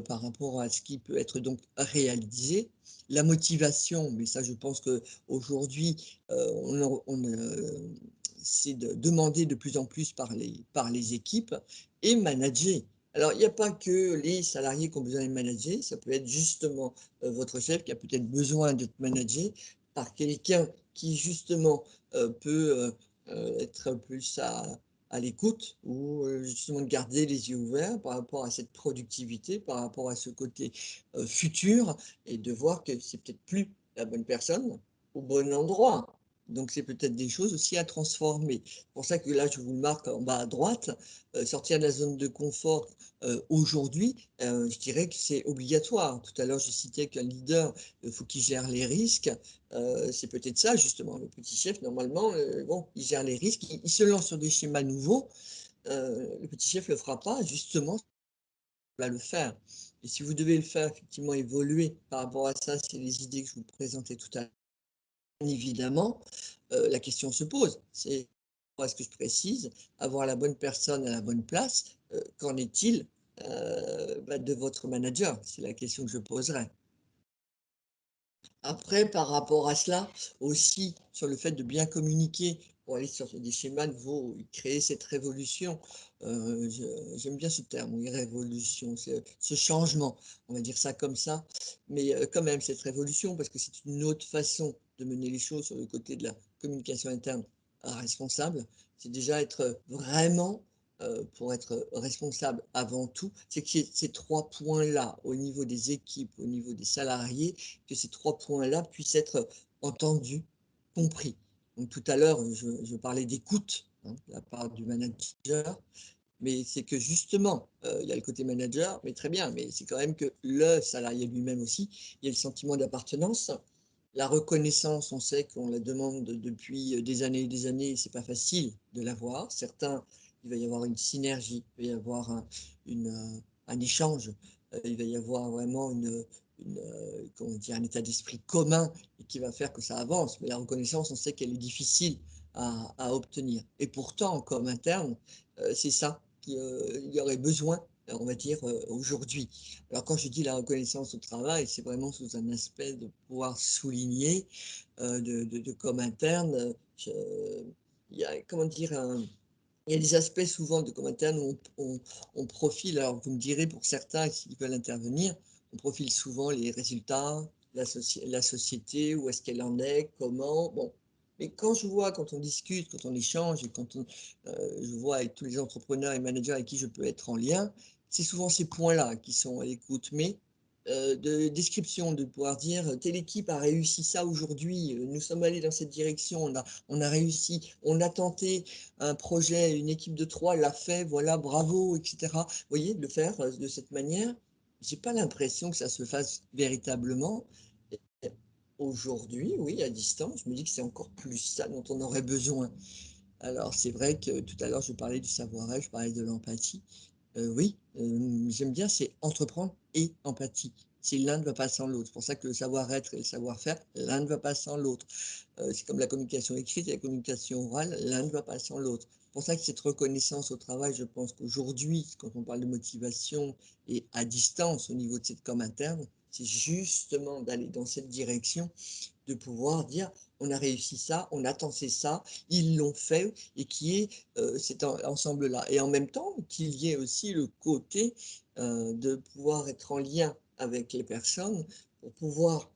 A: par rapport à ce qui peut être donc réalisé. La motivation, mais ça je pense qu'aujourd'hui, c'est demandé de plus en plus par les équipes, et manager. Alors, il n'y a pas que les salariés qui ont besoin d'être managés, ça peut être justement votre chef qui a peut-être besoin d'être managé par quelqu'un qui justement peut être plus à l'écoute, ou justement de garder les yeux ouverts par rapport à cette productivité, par rapport à ce côté futur, et de voir que c'est peut-être plus la bonne personne au bon endroit. Donc c'est peut-être des choses aussi à transformer. C'est pour ça que là, je vous le marque en bas à droite, sortir de la zone de confort aujourd'hui, je dirais que c'est obligatoire. Tout à l'heure, je citais qu'un leader, il faut qu'il gère les risques. C'est peut-être ça, justement. Le petit chef, normalement, bon, il gère les risques, il se lance sur des schémas nouveaux. Le petit chef ne le fera pas, justement, il va le faire. Et si vous devez le faire, effectivement, évoluer par rapport à ça, c'est les idées que je vous présentais tout à l'heure. Évidemment, la question se pose. C'est, est-ce que je précise, avoir la bonne personne à la bonne place, qu'en est-il de votre manager? C'est la question que je poserai. Après, par rapport à cela, aussi sur le fait de bien communiquer pour aller sur des schémas nouveaux, créer cette révolution, j'aime bien ce terme, oui, révolution, ce changement, on va dire ça comme ça, mais quand même cette révolution, parce que c'est une autre façon de mener les choses sur le côté de la communication interne responsable, c'est déjà être vraiment pour être responsable avant tout, c'est que ces 3 points-là, au niveau des équipes, au niveau des salariés, que ces 3 points-là puissent être entendus, compris. Donc tout à l'heure, je parlais d'écoute de la part du manager, mais c'est que justement, il y a le côté manager, mais très bien, mais c'est quand même que le salarié lui-même aussi, il y a le sentiment d'appartenance. La reconnaissance, on sait qu'on la demande depuis des années et des années, c'est pas facile de l'avoir. Certains, il va y avoir une synergie, il va y avoir un échange, il va y avoir vraiment comment dire, un état d'esprit commun et qui va faire que ça avance. Mais la reconnaissance, on sait qu'elle est difficile à obtenir. Et pourtant, comme interne, c'est ça qu'il y aurait besoin, on va dire, aujourd'hui. Alors, quand je dis la reconnaissance au travail, c'est vraiment sous un aspect de pouvoir souligner de comme interne. Il y a, comment dire, il y a des aspects souvent de comme interne où on profile, alors vous me direz pour certains qui veulent intervenir, on profile souvent les résultats, la société, où est-ce qu'elle en est, comment, bon. Mais quand je vois, quand on discute, quand on échange, et quand je vois avec tous les entrepreneurs et managers avec qui je peux être en lien, c'est souvent ces points-là qui sont à l'écoute. Mais de description, de pouvoir dire telle équipe a réussi ça aujourd'hui, nous sommes allés dans cette direction, on a réussi, on a tenté un projet, une équipe de 3 l'a fait, voilà, bravo, etc. Vous voyez, de le faire de cette manière, j'ai pas l'impression que ça se fasse véritablement. Aujourd'hui, oui, à distance, je me dis que c'est encore plus ça dont on aurait besoin. Alors, c'est vrai que tout à l'heure, je parlais du savoir-être, je parlais de l'empathie. Oui, j'aime bien, c'est entreprendre et empathie. C'est l'un ne va pas sans l'autre. C'est pour ça que le savoir-être et le savoir-faire, l'un ne va pas sans l'autre. C'est comme la communication écrite et la communication orale, l'un ne va pas sans l'autre. C'est pour ça que cette reconnaissance au travail, je pense qu'aujourd'hui, quand on parle de motivation et à distance au niveau de cette com interne, c'est justement d'aller dans cette direction, de pouvoir dire on a réussi ça, on a tenté ça, ils l'ont fait, et qui est cet ensemble-là. Et en même temps, qu'il y ait aussi le côté de pouvoir être en lien avec les personnes pour pouvoir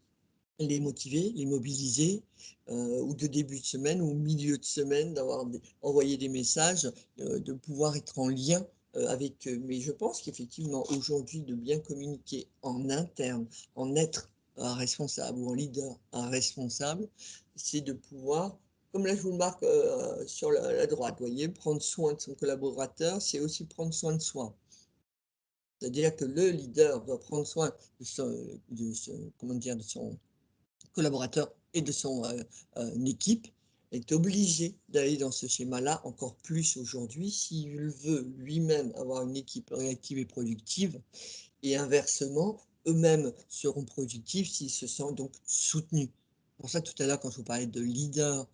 A: les motiver, les mobiliser, ou de début de semaine ou milieu de semaine, d'avoir envoyé des messages, de pouvoir être en lien avec eux. Mais je pense qu'effectivement, aujourd'hui, de bien communiquer en interne, en être un responsable ou en leader, un responsable, c'est de pouvoir, comme là je vous le marque sur la droite, vous voyez, prendre soin de son collaborateur, c'est aussi prendre soin de soi. C'est-à-dire que le leader doit prendre soin comment dire, de son collaborateur et de son équipe, est obligé d'aller dans ce schéma-là encore plus aujourd'hui s'il veut lui-même avoir une équipe réactive et productive, et inversement, eux-mêmes seront productifs s'ils se sentent donc soutenus. Pour ça, tout à l'heure, quand je vous parlais de leader,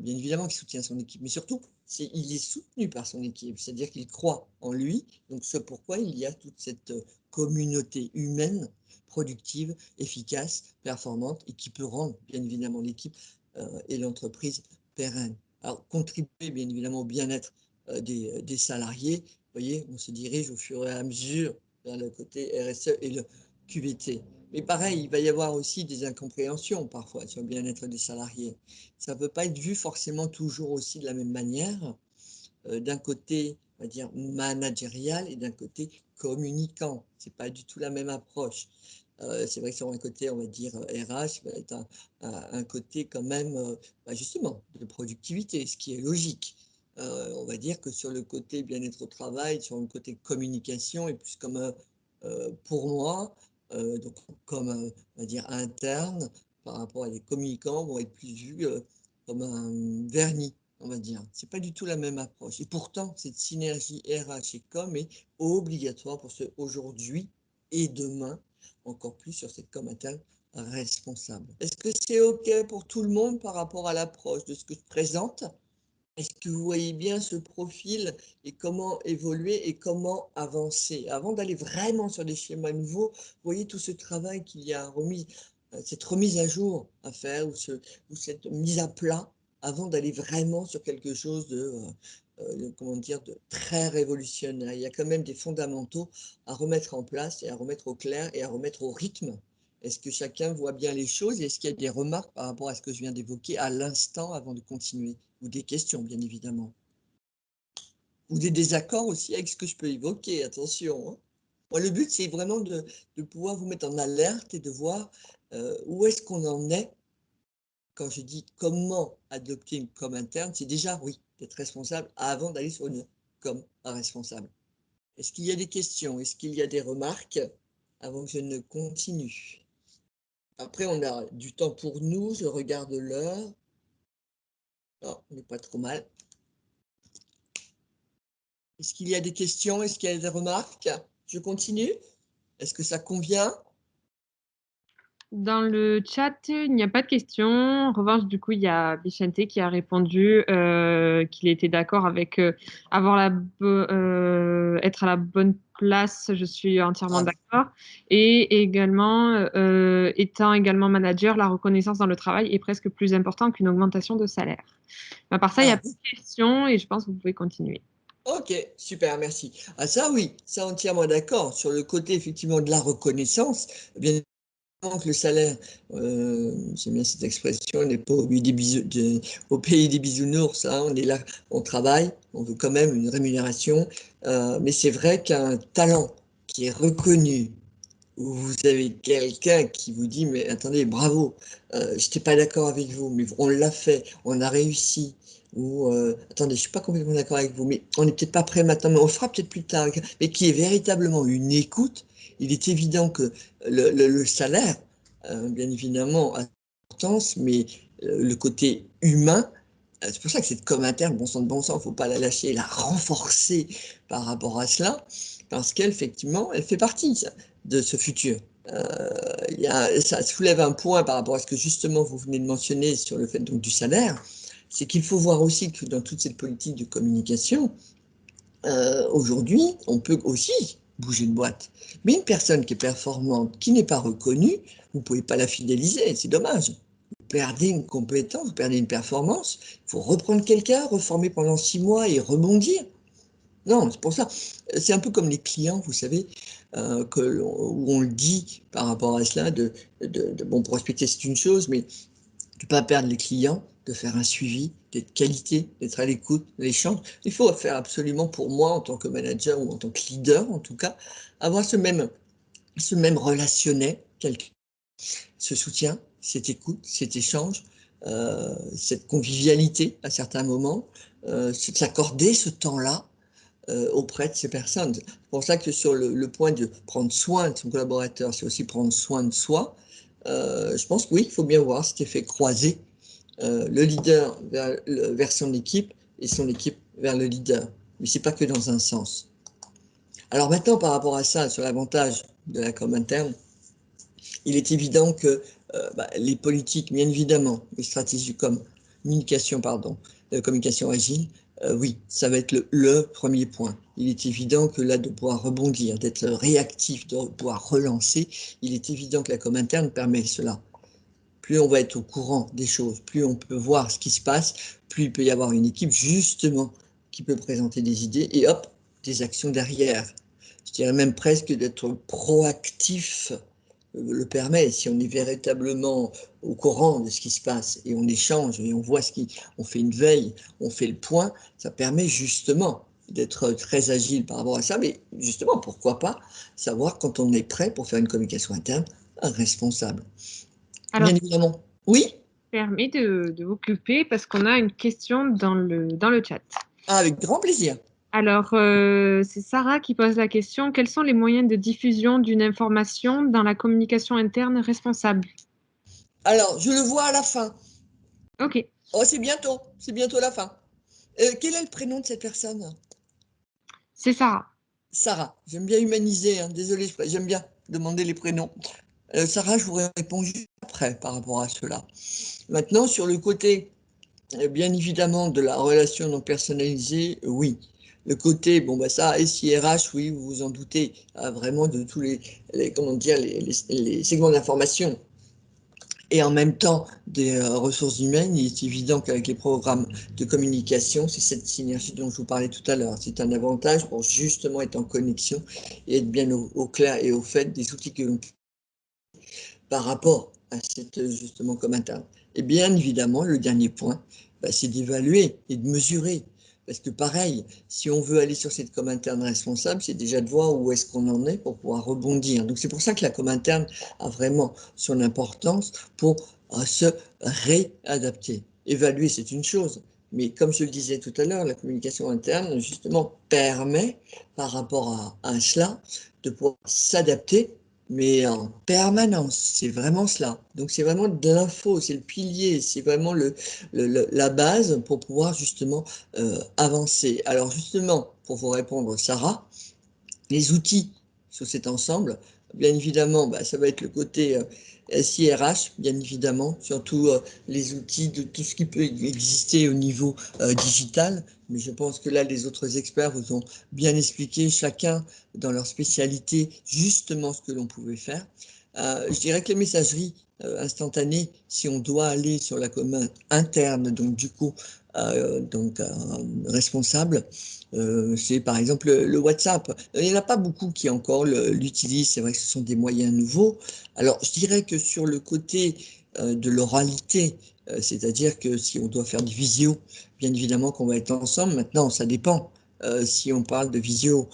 A: bien évidemment, qui soutient son équipe, mais surtout il est soutenu par son équipe, c'est-à-dire qu'il croit en lui. Donc, c'est pourquoi il y a toute cette communauté humaine, productive, efficace, performante et qui peut rendre, bien évidemment, l'équipe et l'entreprise pérenne. Alors, contribuer, bien évidemment, au bien-être des salariés. Vous voyez, on se dirige au fur et à mesure vers le côté RSE et le QVT. Mais pareil, il va y avoir aussi des incompréhensions parfois sur le bien-être des salariés. Ça ne peut pas être vu forcément toujours aussi de la même manière, d'un côté, on va dire, managérial et d'un côté communicant. Ce n'est pas du tout la même approche. C'est vrai que sur un côté, on va dire, RH, va être un côté quand même, justement, de productivité, ce qui est logique. On va dire que sur le côté bien-être au travail, sur le côté communication, et plus comme, pour moi, donc comme, on va dire, interne, par rapport à des communicants, vont être plus vus comme un vernis, on va dire. Ce n'est pas du tout la même approche. Et pourtant, cette synergie RH et com est obligatoire pour ce aujourd'hui et demain, encore plus sur cette com interne responsable. Est-ce que c'est OK pour tout le monde par rapport à l'approche de ce que je présente? Est-ce que vous voyez bien ce profil et comment évoluer et comment avancer? Avant d'aller vraiment sur des schémas nouveaux, vous voyez tout ce travail qu'il y a cette remise à jour à faire ou cette mise à plat avant d'aller vraiment sur quelque chose comment dire, de très révolutionnaire. Il y a quand même des fondamentaux à remettre en place et à remettre au clair et à remettre au rythme. Est-ce que chacun voit bien les choses et est-ce qu'il y a des remarques par rapport à ce que je viens d'évoquer à l'instant avant de continuer? Ou des questions, bien évidemment. Ou des désaccords aussi avec ce que je peux évoquer, attention. Hein. Moi, le but, c'est vraiment de pouvoir vous mettre en alerte et de voir où est-ce qu'on en est. Quand je dis comment adopter une com interne, c'est déjà, oui, d'être responsable avant d'aller sur une com responsable. Est-ce qu'il y a des questions? Est-ce qu'il y a des remarques avant que je ne continue? Après, on a du temps pour nous. Je regarde l'heure. Non, on n'est pas trop mal. Est-ce qu'il y a des questions? Est-ce qu'il y a des remarques? Je continue? Est-ce que ça convient?
B: Dans le chat, il n'y a pas de questions. En revanche, du coup, il y a Vicente qui a répondu qu'il était d'accord avec être à la bonne place. Je suis entièrement d'accord. Et également, étant également manager, la reconnaissance dans le travail est presque plus importante qu'une augmentation de salaire. À part ça, il n'y a pas de questions et je pense que vous pouvez continuer.
A: Ok, super, merci. Ah ça oui, ça entièrement d'accord. Sur le côté effectivement de la reconnaissance, bien évidemment que le salaire, j'aime bien cette expression, on n'est pas au pays des bisounours, hein, on est là, on travaille, on veut quand même une rémunération, mais c'est vrai qu'un talent qui est reconnu, où vous avez quelqu'un qui vous dit, mais attendez, bravo, je n'étais pas d'accord avec vous, mais on l'a fait, on a réussi. Ou attendez, je ne suis pas complètement d'accord avec vous, mais on n'est peut-être pas prêt maintenant, mais on le fera peut-être plus tard. Mais qui est véritablement une écoute, il est évident que le salaire, bien évidemment, a importance, mais le côté humain, c'est pour ça que cette com interne, bon sang de bon sang, il ne faut pas la lâcher, la renforcer par rapport à cela, parce qu'effectivement, elle fait partie de ce futur. Ça soulève un point par rapport à ce que justement vous venez de mentionner sur le fait donc, du salaire, c'est qu'il faut voir aussi que dans toute cette politique de communication, aujourd'hui, on peut aussi bouger de boîte. Mais une personne qui est performante, qui n'est pas reconnue, vous ne pouvez pas la fidéliser, c'est dommage. Vous perdez une compétence, vous perdez une performance, il faut reprendre quelqu'un, reformer pendant 6 mois et rebondir. Non, c'est pour ça. C'est un peu comme les clients, vous savez, où on le dit par rapport à cela, bon, prospecter c'est une chose, mais de ne pas perdre les clients, de faire un suivi, d'être qualité, d'être à l'écoute, l'échange. Il faut faire absolument pour moi, en tant que manager ou en tant que leader en tout cas, avoir ce même relationnel, ce soutien, cette écoute, cet échange, cette convivialité à certains moments, s'accorder ce temps-là auprès de ces personnes. C'est pour ça que sur le point de prendre soin de son collaborateur, c'est aussi prendre soin de soi. Je pense que oui, il faut bien voir cet effet croisé, le leader vers son équipe et son équipe vers le leader. Mais ce n'est pas que dans un sens. Alors maintenant, par rapport à ça, sur l'avantage de la com interne, il est évident que les politiques, bien évidemment, les stratégies de communication agile oui, ça va être le premier point. Il est évident que là, de pouvoir rebondir, d'être réactif, de pouvoir relancer, il est évident que la com interne permet cela. Plus on va être au courant des choses, plus on peut voir ce qui se passe, plus il peut y avoir une équipe justement qui peut présenter des idées et hop, des actions derrière. Je dirais même presque d'être proactif le permet, si on est véritablement au courant de ce qui se passe et on échange et on voit on fait une veille, on fait le point, ça permet justement d'être très agile par rapport à ça, mais justement, pourquoi pas savoir quand on est prêt pour faire une communication interne, un responsable.
B: Alors,
A: Bien évidemment. Oui?
B: permet de vous couper parce qu'on a une question dans le chat.
A: Ah, avec grand plaisir.
B: Alors, c'est Sarah qui pose la question. Quels sont les moyens de diffusion d'une information dans la communication interne responsable?
A: Alors, je le vois à la fin.
B: Ok.
A: Oh, c'est bientôt la fin. Quel est le prénom de cette personne?
B: C'est Sarah.
A: Sarah. J'aime bien humaniser, hein. Désolée, j'aime bien demander les prénoms. Sarah, je vous réponds juste après par rapport à cela. Maintenant, sur le côté, bien évidemment, de la relation non personnalisée, oui. Le côté, bon, bah ça, SIRH, oui, vous vous en doutez, vraiment de tous comment dire, les segments d'information. Et en même temps, des ressources humaines, il est évident qu'avec les programmes de communication, c'est cette synergie dont je vous parlais tout à l'heure. C'est un avantage pour justement être en connexion et être bien au clair et au fait des outils que l'on par rapport à cette justement comme interne. Et bien évidemment, le dernier point, bah, c'est d'évaluer et de mesurer. Parce que pareil, si on veut aller sur cette com interne responsable, c'est déjà de voir où est-ce qu'on en est pour pouvoir rebondir. Donc c'est pour ça que la com interne a vraiment son importance pour se réadapter. Évaluer, c'est une chose. Mais comme je le disais tout à l'heure, la communication interne, justement, permet, par rapport à cela, de pouvoir s'adapter mais en permanence, c'est vraiment cela. Donc c'est vraiment de l'info, c'est le pilier, c'est vraiment la base pour pouvoir justement avancer. Alors justement, pour vous répondre, Sarah, les outils sur cet ensemble, bien évidemment, bah, ça va être le côté SIRH, bien évidemment, surtout les outils de tout ce qui peut exister au niveau digital. Mais je pense que là, les autres experts vous ont bien expliqué, chacun dans leur spécialité, justement ce que l'on pouvait faire. Je dirais que les messageries instantanées, si on doit aller sur la commune interne, donc du coup, responsable, c'est par exemple le WhatsApp. Il n'y en a pas beaucoup qui encore l'utilisent, c'est vrai que ce sont des moyens nouveaux. Alors je dirais que sur le côté de l'oralité, c'est-à-dire que si on doit faire du visio, bien évidemment qu'on va être ensemble. Maintenant, ça dépend. Si on parle de visio,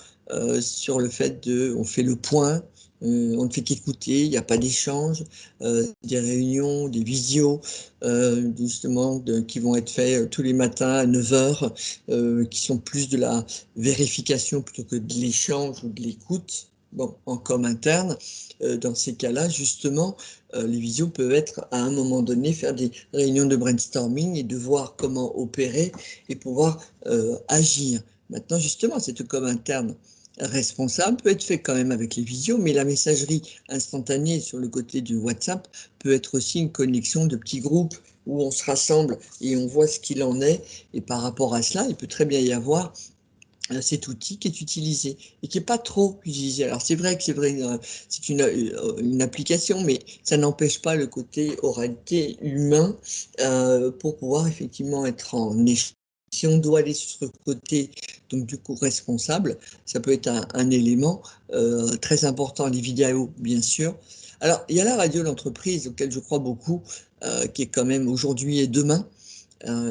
A: sur le fait on fait le point, on ne fait qu'écouter, il n'y a pas d'échange, des réunions, des visios, justement, qui vont être faits tous les matins à 9 h, qui sont plus de la vérification plutôt que de l'échange ou de l'écoute. Bon, en com interne, dans ces cas-là, justement, les visios peuvent être, à un moment donné, faire des réunions de brainstorming et de voir comment opérer et pouvoir agir. Maintenant, justement, cette com interne responsable peut être fait quand même avec les visios, mais la messagerie instantanée sur le côté du WhatsApp peut être aussi une connexion de petits groupes où on se rassemble et on voit ce qu'il en est. Et par rapport à cela, il peut très bien y avoir cet outil qui est utilisé et qui n'est pas trop utilisé. Alors c'est vrai, c'est une application, mais ça n'empêche pas le côté oralité humain pour pouvoir effectivement être en échange. Si on doit aller sur ce côté, donc du coup responsable, ça peut être un élément très important, les vidéos bien sûr. Alors il y a la radio d'entreprise auquel je crois beaucoup, qui est quand même aujourd'hui et demain.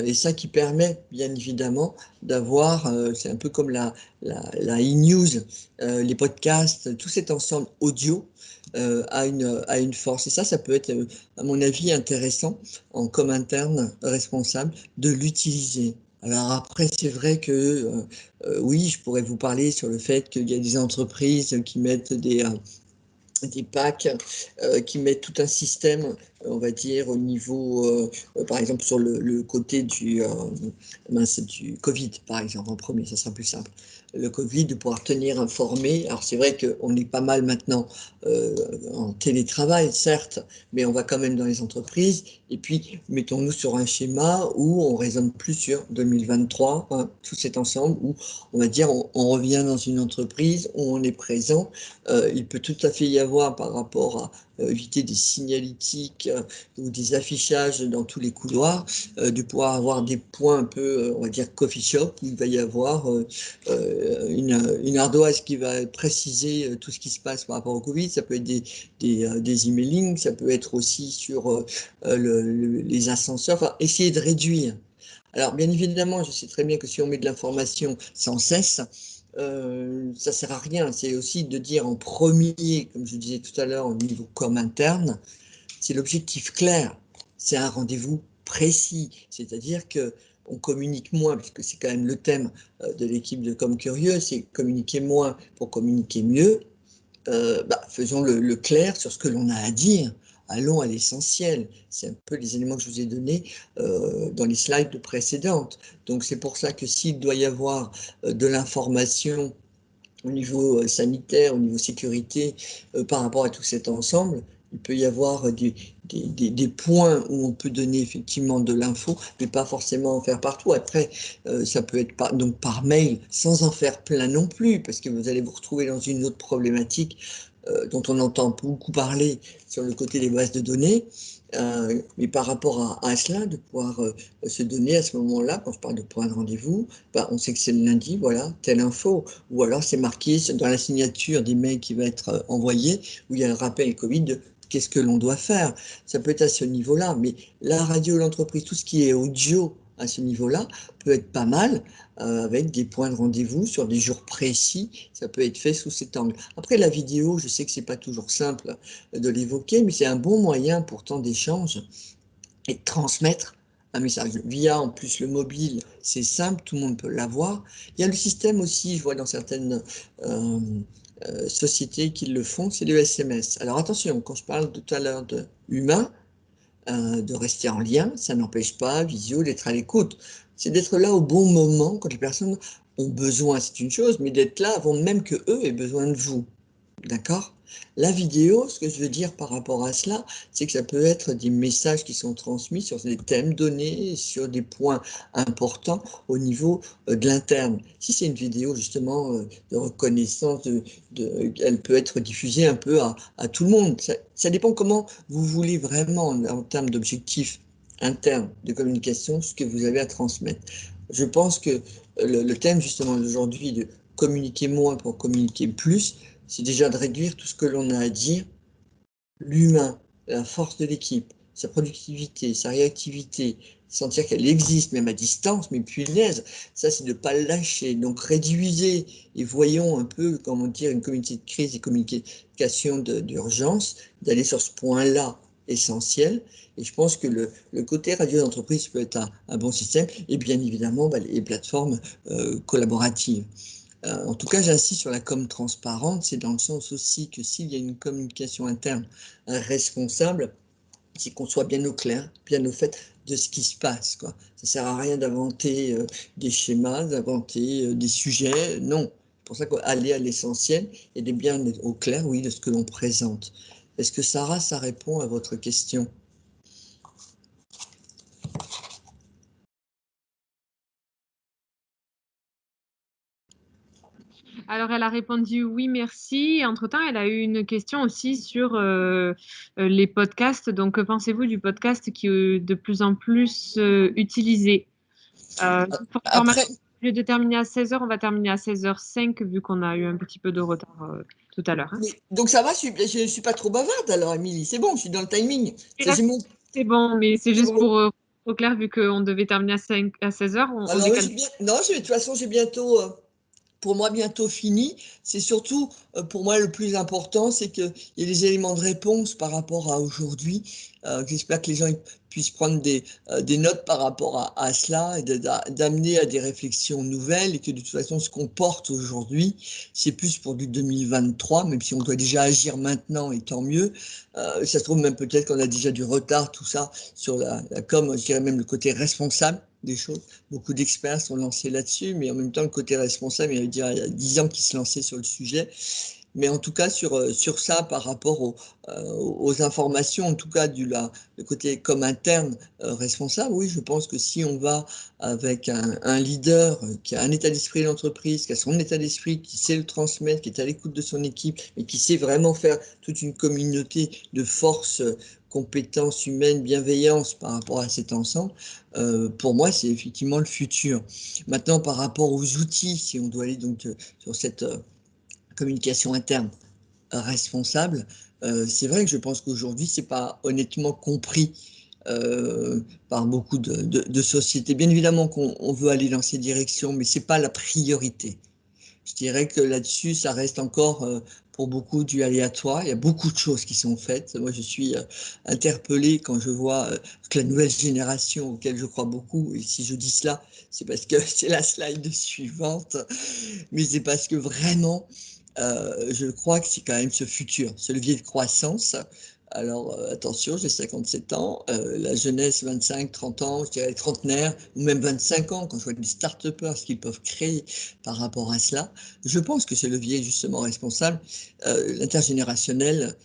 A: Et ça qui permet, bien évidemment, d'avoir, c'est un peu comme la e-news, les podcasts, tout cet ensemble audio a une force. Et ça peut être, à mon avis, intéressant en com interne responsable de l'utiliser. Alors après, c'est vrai que, oui, je pourrais vous parler sur le fait qu'il y a des entreprises qui mettent des packs qui mettent tout un système on va dire, au niveau, par exemple, sur le côté du Covid, par exemple, en premier, ça sera plus simple. Le Covid, de pouvoir tenir informé. Alors, c'est vrai qu'on est pas mal maintenant en télétravail, certes, mais on va quand même dans les entreprises. Et puis, mettons-nous sur un schéma où on raisonne plus sur 2023, hein, tout cet ensemble, où on va dire on revient dans une entreprise, où on est présent. Il peut tout à fait y avoir par rapport à éviter des signalétiques ou des affichages dans tous les couloirs, de pouvoir avoir des points un peu, on va dire, coffee shop, où il va y avoir une ardoise qui va préciser tout ce qui se passe par rapport au Covid. Ça peut être des emailing, ça peut être aussi sur les ascenseurs, enfin, essayer de réduire. Alors, bien évidemment, je sais très bien que si on met de l'information sans cesse, ça ne sert à rien. C'est aussi de dire en premier, comme je disais tout à l'heure, au niveau com interne, c'est l'objectif clair. C'est un rendez-vous précis. C'est-à-dire que on communique moins, puisque c'est quand même le thème de l'équipe de Com Curieux, c'est communiquer moins pour communiquer mieux. Faisons le clair sur ce que l'on a à dire. Allons à l'essentiel. C'est un peu les éléments que je vous ai donnés dans les slides précédentes. Donc c'est pour ça que s'il doit y avoir de l'information au niveau sanitaire, au niveau sécurité, par rapport à tout cet ensemble, il peut y avoir des points où on peut donner effectivement de l'info, mais pas forcément en faire partout. Après, ça peut être donc par mail, sans en faire plein non plus, parce que vous allez vous retrouver dans une autre problématique dont on entend beaucoup parler sur le côté des bases de données. Mais par rapport à cela, de pouvoir se donner à ce moment-là, quand je parle de point de rendez-vous, on sait que c'est le lundi, voilà, telle info. Ou alors c'est marqué dans la signature des mails qui va être envoyé, où il y a un rappel Covid de qu'est-ce que l'on doit faire. Ça peut être à ce niveau-là, mais la radio, l'entreprise, tout ce qui est audio à ce niveau-là peut être pas mal, avec des points de rendez-vous sur des jours précis. Ça peut être fait sous cet angle. Après, la vidéo, je sais que c'est pas toujours simple de l'évoquer, mais c'est un bon moyen pourtant d'échange et de transmettre un message. Via en plus le mobile, c'est simple, tout le monde peut l'avoir. Il y a le système aussi, je vois dans certaines sociétés qui le font, c'est le SMS. Alors attention, quand je parle tout à l'heure de humain, de rester en lien, ça n'empêche pas, visio, d'être à l'écoute. C'est d'être là au bon moment quand les personnes ont besoin, c'est une chose, mais d'être là avant même que eux aient besoin de vous. D'accord? La vidéo, ce que je veux dire par rapport à cela, c'est que ça peut être des messages qui sont transmis sur des thèmes donnés, sur des points importants au niveau de l'interne. Si c'est une vidéo justement de reconnaissance, elle peut être diffusée un peu à tout le monde. Ça dépend comment vous voulez vraiment, en termes d'objectifs internes de communication, ce que vous avez à transmettre. Je pense que le thème justement d'aujourd'hui de communiquer moins pour communiquer plus, c'est déjà de réduire tout ce que l'on a à dire, l'humain, la force de l'équipe, sa productivité, sa réactivité, sentir qu'elle existe même à distance, mais punaise, ça c'est de ne pas le lâcher. Donc réduisez et voyons un peu, comment dire, une communauté de crise et communication d'urgence, d'aller sur ce point-là essentiel. Et je pense que le côté radio d'entreprise peut être un bon système, et bien évidemment les plateformes collaboratives. En tout cas, j'insiste sur la com transparente, c'est dans le sens aussi que s'il y a une communication interne responsable, c'est qu'on soit bien au clair, bien au fait de ce qui se passe, quoi. Ça ne sert à rien d'inventer des schémas, d'inventer des sujets, non. C'est pour ça qu'aller à l'essentiel et de bien au clair, oui, de ce que l'on présente. Est-ce que Sarah, ça répond à votre question?
B: Alors, elle a répondu oui, merci. Et entre-temps, elle a eu une question aussi sur les podcasts. Donc, que pensez-vous du podcast qui est de plus en plus utilisé? Pour
A: Après,
B: au lieu de terminer à 16h, on va terminer à 16h05 vu qu'on a eu un petit peu de retard tout à l'heure. Hein.
A: donc ça va, je ne suis pas trop bavarde alors, Émilie, c'est bon, je suis dans le timing.
B: Et là,
A: C'est mon...
B: c'est bon, mais c'est juste
A: bon.
B: pour au clair, vu qu'on devait terminer à 16h, on
A: Alors,
B: décale.
A: non, de toute façon, j'ai bientôt, pour moi, bientôt fini. C'est surtout, pour moi, le plus important, c'est qu'il y ait des éléments de réponse par rapport à aujourd'hui. J'espère que les gens puissent prendre des notes par rapport à cela et d'amener à des réflexions nouvelles, et que de toute façon, ce qu'on porte aujourd'hui, c'est plus pour du 2023, même si on doit déjà agir maintenant, et tant mieux. Ça se trouve même peut-être qu'on a déjà du retard, tout ça, sur la com, je dirais même le côté responsable des choses. Beaucoup d'experts sont lancés là-dessus, mais en même temps, le côté responsable, il y a 10 ans qu'ils se lançaient sur le sujet. Mais en tout cas, sur ça, par rapport aux informations, en tout cas le côté comme interne responsable, oui, je pense que si on va avec un leader qui a un état d'esprit d'entreprise, qui a son état d'esprit, qui sait le transmettre, qui est à l'écoute de son équipe, et qui sait vraiment faire toute une communauté de force, compétences humaines, bienveillance par rapport à cet ensemble, pour moi, c'est effectivement le futur. Maintenant, par rapport aux outils, si on doit aller donc sur cette communication interne responsable, c'est vrai que je pense qu'aujourd'hui, ce n'est pas honnêtement compris par beaucoup de sociétés. Bien évidemment qu'on veut aller dans ces directions, mais ce n'est pas la priorité. Je dirais que là-dessus, ça reste encore pour beaucoup du aléatoire. Il y a beaucoup de choses qui sont faites. Moi, je suis interpellé quand je vois que la nouvelle génération, auquel je crois beaucoup, et si je dis cela, c'est parce que c'est la slide suivante, mais c'est parce que vraiment, je crois que c'est quand même ce futur, ce levier de croissance. Alors attention, j'ai 57 ans, la jeunesse 25, 30 ans, je dirais trentenaire, ou même 25 ans, quand je vois des start-upers, ce qu'ils peuvent créer par rapport à cela, je pense que ce levier justement responsable, l'intergénérationnel,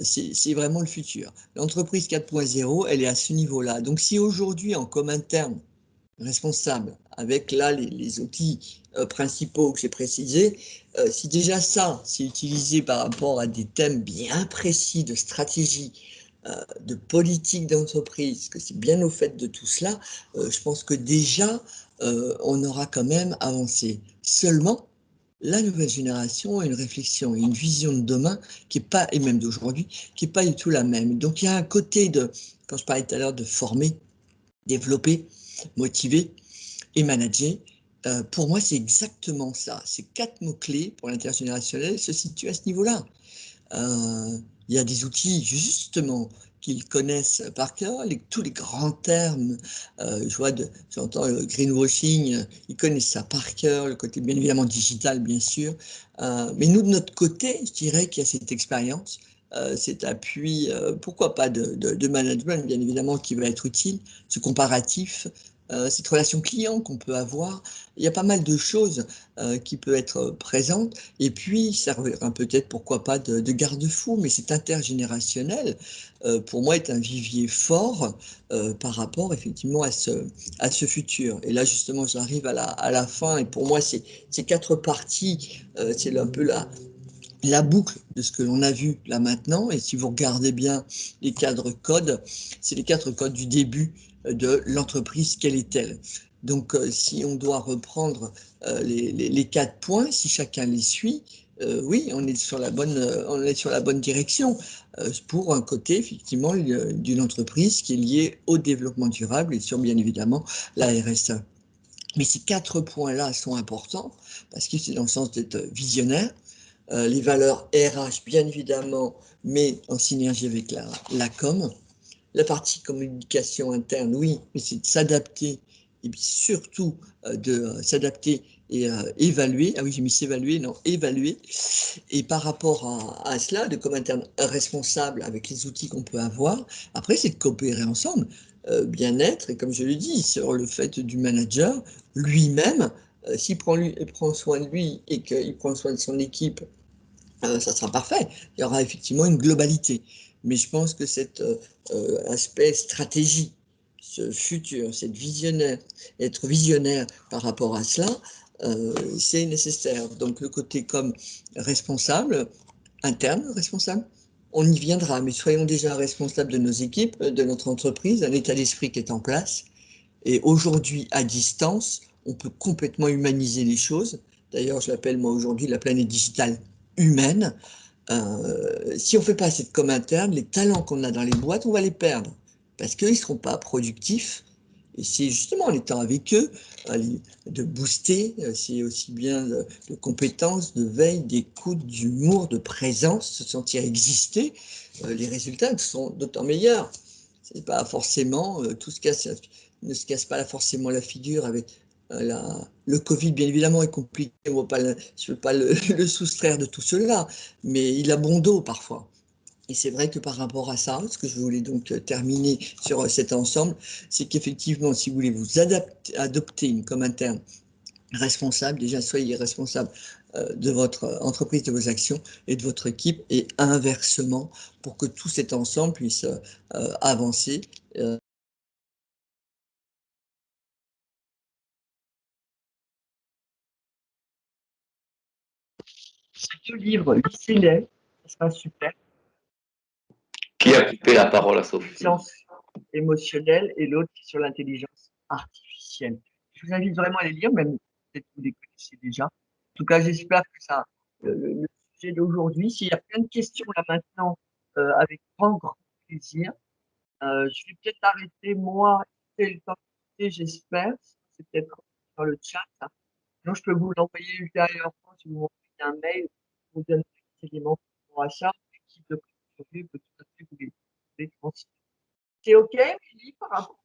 A: c'est vraiment le futur. L'entreprise 4.0, elle est à ce niveau-là. Donc si aujourd'hui, en com interne, responsable, avec là les outils principaux que j'ai précisés, si déjà ça, c'est utilisé par rapport à des thèmes bien précis de stratégie, de politique d'entreprise, que c'est bien au fait de tout cela, je pense que déjà, on aura quand même avancé. Seulement, la nouvelle génération a une réflexion et une vision de demain qui est pas, et même d'aujourd'hui, qui n'est pas du tout la même. Donc il y a un côté de, quand je parlais tout à l'heure de former, développer, motiver et manager. Pour moi, c'est exactement ça. Ces 4 mots-clés pour l'intergénérationnel se situent à ce niveau-là. Il y a des outils, justement, qu'ils connaissent par cœur, tous les grands termes. J'entends le greenwashing, ils connaissent ça par cœur, le côté bien évidemment digital, bien sûr. Mais nous, de notre côté, je dirais qu'il y a cette expérience, cet appui, pourquoi pas de management, bien évidemment, qui va être utile, ce comparatif, cette relation client qu'on peut avoir. Il y a pas mal de choses qui peuvent être présentes, et puis servir peut-être, pourquoi pas, de garde-fou, mais c'est intergénérationnel, pour moi, est un vivier fort par rapport effectivement à ce futur. Et là, justement, j'arrive à la fin, et pour moi, ces 4 parties, c'est un peu la boucle de ce que l'on a vu là maintenant. Et si vous regardez bien les cadres codes, c'est les 4 codes du début de l'entreprise, quelle est-elle? Donc, si on doit reprendre les 4 points, si chacun les suit, oui, on est sur la bonne direction pour un côté, effectivement, d'une entreprise qui est liée au développement durable et sur, bien évidemment, la RSE. Mais ces 4 points-là sont importants parce que c'est dans le sens d'être visionnaire. Les valeurs RH, bien évidemment, mais en synergie avec la com. La partie communication interne, oui, mais c'est de s'adapter, et puis surtout de s'adapter et évaluer. Ah oui, j'ai mis s'évaluer, non, évaluer. Et par rapport à cela, de com interne responsable avec les outils qu'on peut avoir, après, c'est de coopérer ensemble. Bien-être, et comme je le dis, sur le fait du manager lui-même, s'il prend soin de lui et qu'il prend soin de son équipe, ça sera parfait. Il y aura effectivement une globalité. Mais je pense que cet aspect stratégie, ce futur, être visionnaire par rapport à cela, c'est nécessaire. Donc le côté comme responsable, interne responsable, on y viendra, mais soyons déjà responsables de nos équipes, de notre entreprise, un état d'esprit qui est en place. Et aujourd'hui, à distance, on peut complètement humaniser les choses. D'ailleurs, je l'appelle moi aujourd'hui la planète digitale humaine. Si on ne fait pas cette com interne, les talents qu'on a dans les boîtes, on va les perdre parce qu'ils ne seront pas productifs. Et c'est justement en étant avec eux de booster, c'est aussi bien de compétences, de veille, d'écoute, d'humour, de présence, se sentir exister. Les résultats sont d'autant meilleurs. C'est pas forcément, ne se casse pas forcément la figure avec le Covid, bien évidemment, est compliqué. Je ne veux pas le soustraire de tout cela, mais il a bon dos parfois. Et c'est vrai que par rapport à ça, ce que je voulais donc terminer sur cet ensemble, c'est qu'effectivement, si vous voulez vous adopter comme interne responsable, déjà soyez responsable de votre entreprise, de vos actions et de votre équipe, et inversement, pour que tout cet ensemble puisse avancer. Ces deux livres, lisez-les, ça sera super.
D: Qui a coupé la parole à Sophie?
A: L'intelligence émotionnelle et l'autre qui est sur l'intelligence artificielle. Je vous invite vraiment à les lire, même peut-être que vous les connaissez déjà. En tout cas, j'espère que ça, le sujet d'aujourd'hui, s'il y a plein de questions là maintenant, avec grand plaisir. Je vais peut-être arrêter moi, c'est le temps, j'espère. C'est peut-être dans le chat. Sinon, je peux vous l'envoyer ultérieurement si vous m'envoyez un mail. Je vous donne des éléments pour achat. L'équipe de produit peut tout à fait vous les transmettre. C'est OK, Émilie, par rapport